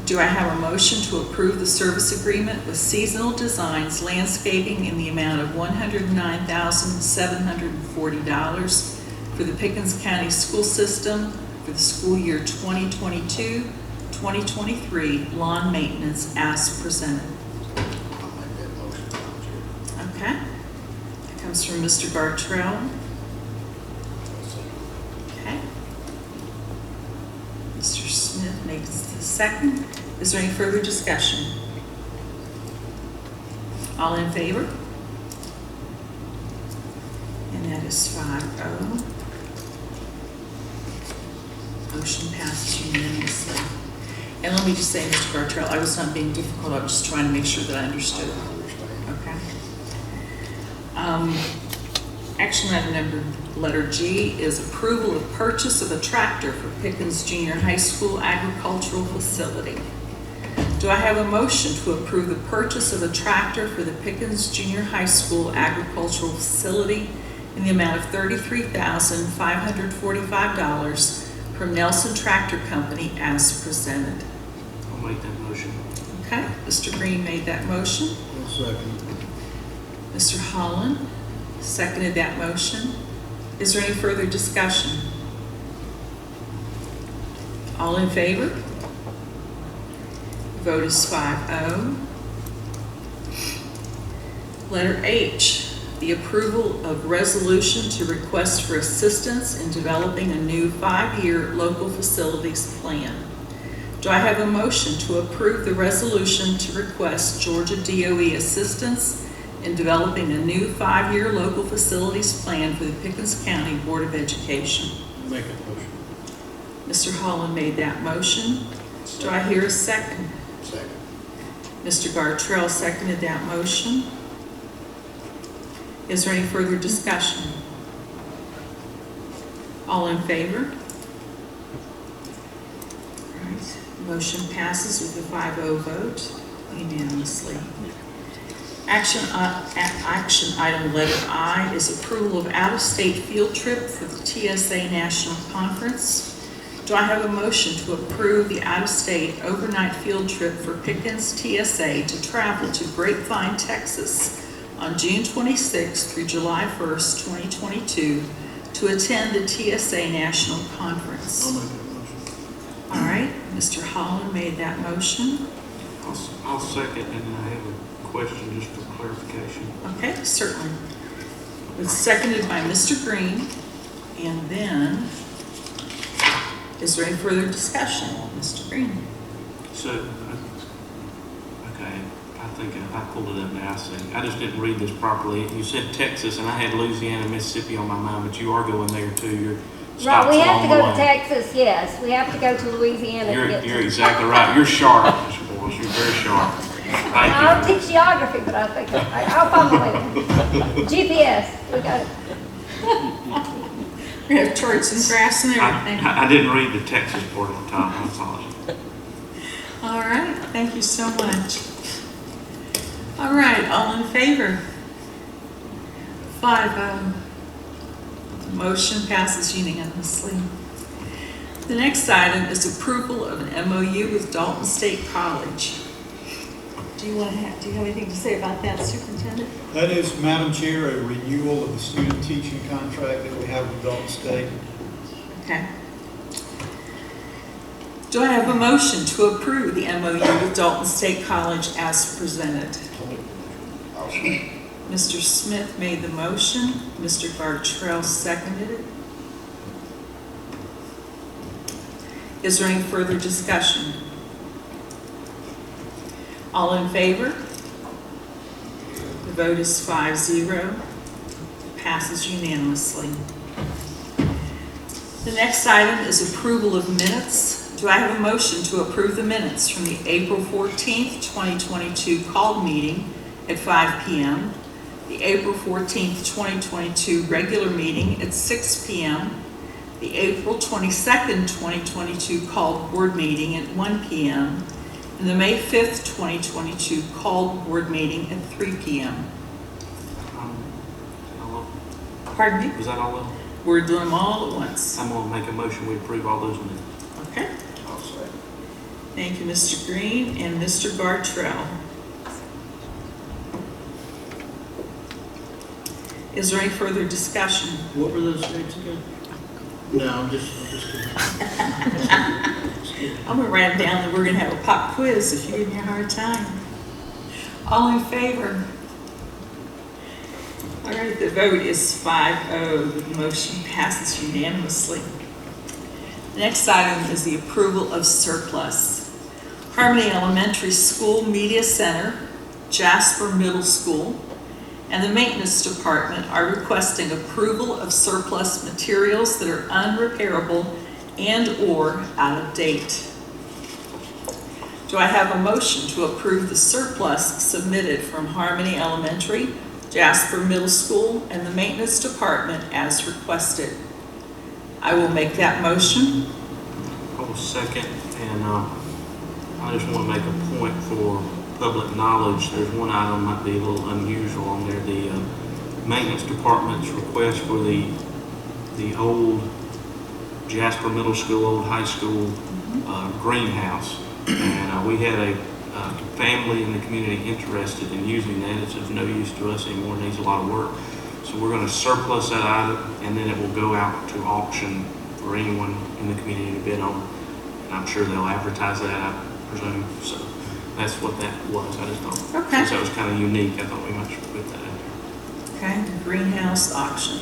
Do I have a motion to approve the service agreement with Seasonal Designs Landscaping in the amount of $109,740 for the Pickens County School System for the school year 2022-2023 lawn maintenance as presented? I'll make that motion, Madam Chair. Okay. That comes from Mr. Gartrell. Okay. Mr. Smith makes the second. Is there any further discussion? All in favor? And that is 5-0. Motion passes unanimously. And let me just say, Mr. Gartrell, I was not being difficult. I was just trying to make sure that I understood. Okay. Action item number letter G is approval of purchase of a tractor for Pickens Junior High School agricultural facility. Do I have a motion to approve the purchase of a tractor for the Pickens Junior High School agricultural facility in the amount of $33,545 from Nelson Tractor Company as presented? I'll make that motion. Okay, Mr. Green made that motion. I'll second. Mr. Holland seconded that motion. Is there any further discussion? All in favor? Vote is 5-0. Letter H, the approval of resolution to request for assistance in developing a new 5-year local facilities plan. Do I have a motion to approve the resolution to request Georgia DOE assistance in developing a new 5-year local facilities plan for the Pickens County Board of Education? Make a motion. Mr. Holland made that motion. Do I hear a second? Second. Mr. Gartrell seconded that motion. Is there any further discussion? All in favor? All right. Motion passes with a 5-0 vote unanimously. Action item letter I is approval of out-of-state field trip for the TSA National Conference. Do I have a motion to approve the out-of-state overnight field trip for Pickens TSA to travel to Grapevine, Texas on June 26th through July 1st, 2022 to attend the TSA National Conference? I'll make that motion. All right, Mr. Holland made that motion. I'll second, and I have a question just for clarification. Okay, certainly. It's seconded by Mr. Green, and then, is there any further discussion, Mr. Green? So, okay, I think I pulled it up now. I just didn't read this properly. You said Texas, and I had Louisiana and Mississippi on my mind, but you are going there too. You're Right, we have to go to way. Texas, yes. We have to go to Louisiana to get You're to. exactly right. You're sharp, Mr. Boyce. You're very sharp. Thank I'll you. teach geography, but I think I'll find my way there. GPS, we got it. We have charts and graphs and everything. I didn't read the Texas part at the top. I apologize. All right, thank you so much. All right, all in favor? 5-0. The motion passes unanimously. The next item is approval of an MOU with Dalton State College. Do you have anything to say about that, Superintendent? That is, Madam Chair, a renewal of the student teaching contract that we have with Dalton State. Okay. Do I have a motion to approve the MOU with Dalton State College as presented? Mr. Smith made the motion. Mr. Gartrell seconded it. Is there any further discussion? All in favor? The vote is 5-0. Passes unanimously. The next item is approval of minutes. Do I have a motion to approve the minutes from the April 14th, 2022 called meeting at 5 p.m., the April 14th, 2022 regular meeting at 6 p.m., the April 22nd, 2022 called board meeting at 1 p.m., and the May 5th, 2022 called board meeting at 3 p.m. Pardon me? Was that all of them? We're doing them all at once. I'm going to make a motion, we approve all those minutes. Okay. I'll say. Thank you, Mr. Green and Mr. Gartrell. Is there any further discussion? What were those dates again? No, I'm just kidding. I'm gonna write down that we're gonna have a pop quiz if you give me a hard time. All in favor? All right, the vote is 5-0. The motion passes unanimously. The next item is the approval of surplus. Harmony Elementary School Media Center, Jasper Middle School, and the Maintenance Department are requesting approval of surplus materials that are unrepairable and/or out of date. Do I have a motion to approve the surplus submitted from Harmony Elementary, Jasper Middle School, and the Maintenance Department as requested? I will make that motion. I will second, and I just want to make a point for public knowledge. There's one item might be a little unusual on there. The Maintenance Department's request for the old Jasper Middle School, old high school greenhouse. And we had a family in the community interested in using that. It's of no use to us anymore. It needs a lot of work. So we're going to surplus that item, and then it will go out to auction for anyone in the community to bid on. And I'm sure they'll advertise that, I presume. So that's what that was. I just thought, Okay. since that was kind of unique, I thought we might put that in there. Okay, greenhouse auction.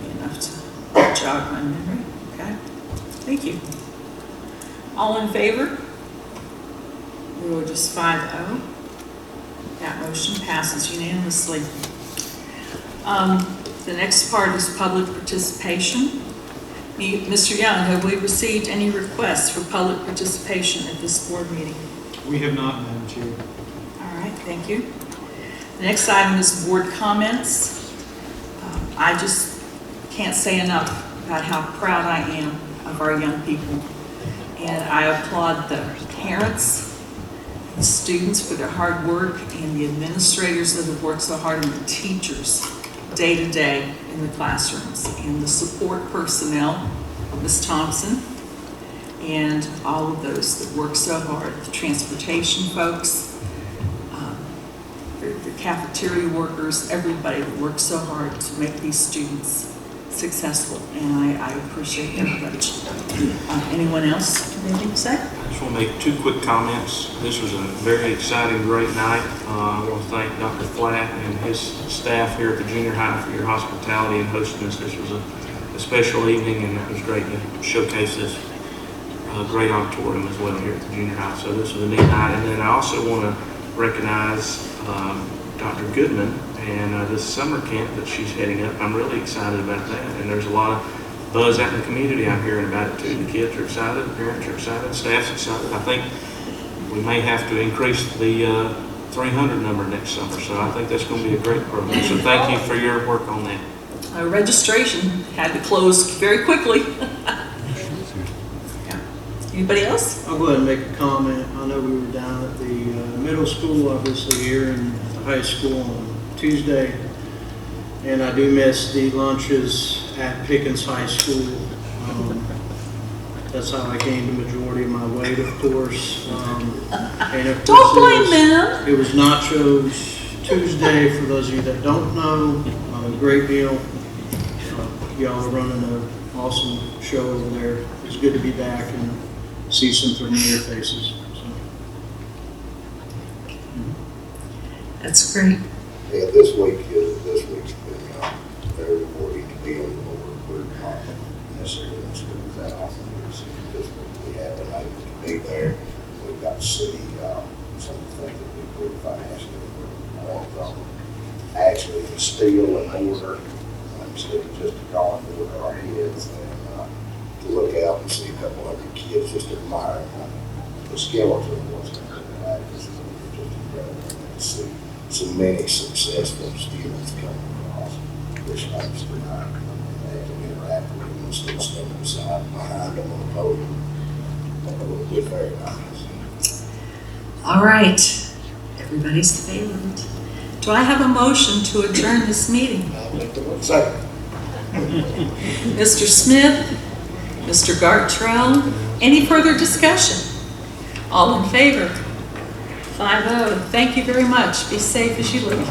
Be enough to jog my memory. Okay, thank you. All in favor? We will just 5-0. That motion passes unanimously. The next part is public participation. Mr. Young, have we received any requests for public participation at this board meeting? We have not, Madam Chair. All right, thank you. The next item is board comments. I just can't say enough about how proud I am of our young people. And I applaud the parents, the students for their hard work, and the administrators that have worked so hard, and the teachers day to day in the classrooms, and the support personnel, Ms. Thompson, and all of those that work so hard, the transportation folks, the cafeteria workers, everybody that works so hard to make these students successful, and I appreciate everybody. Anyone else have anything to say? I just want to make two quick comments. This was a very exciting, great night. I want to thank Dr. Flatt and his staff here at the junior high for your hospitality and hosting us. This was a special evening, and it was great to showcase this great auditorium as well here at the junior high. So this was a neat night. And then I also want to recognize Dr. Goodman and this summer camp that she's heading up. I'm really excited about that, and there's a lot of buzz out in the community. I'm hearing about it too. The kids are excited, the parents are excited, staff's excited. I think we may have to increase the 300 number next summer, so I think that's going to be a great program. So thank you for your work on that. Registration had to close very quickly. Yeah. Anybody else? I'll go ahead and make a comment. I know we were down at the middle school, obviously here, and the high school on Tuesday, and I do miss the lunches at Pickens High School. That's how I gained the majority of my weight, of course. And of Don't course, blame them. It was Nachos Tuesday, for those of you that don't know. Great meal. Y'all are running an awesome show over there. It's good to be back and see some familiar faces. That's great. Yeah, this week's been very rewarding to be on the board. We're not necessarily in school that often. This week we have been able to be there. We've got to see some of the things that we put financially. Actually instill an order instead of just drawing over our heads, and to look out and see a couple of the kids just admiring the skeleton of what's going to happen. This is just incredible. And to see so many successful students coming across this space tonight, and they can interact with them and still standing behind them on the podium. We're very nice. All right, everybody's favorite. Do I have a motion to adjourn this meeting? Second. Mr. Smith, Mr. Gartrell, any further discussion? All in favor? 5-0. Thank you very much. Be safe as you leave.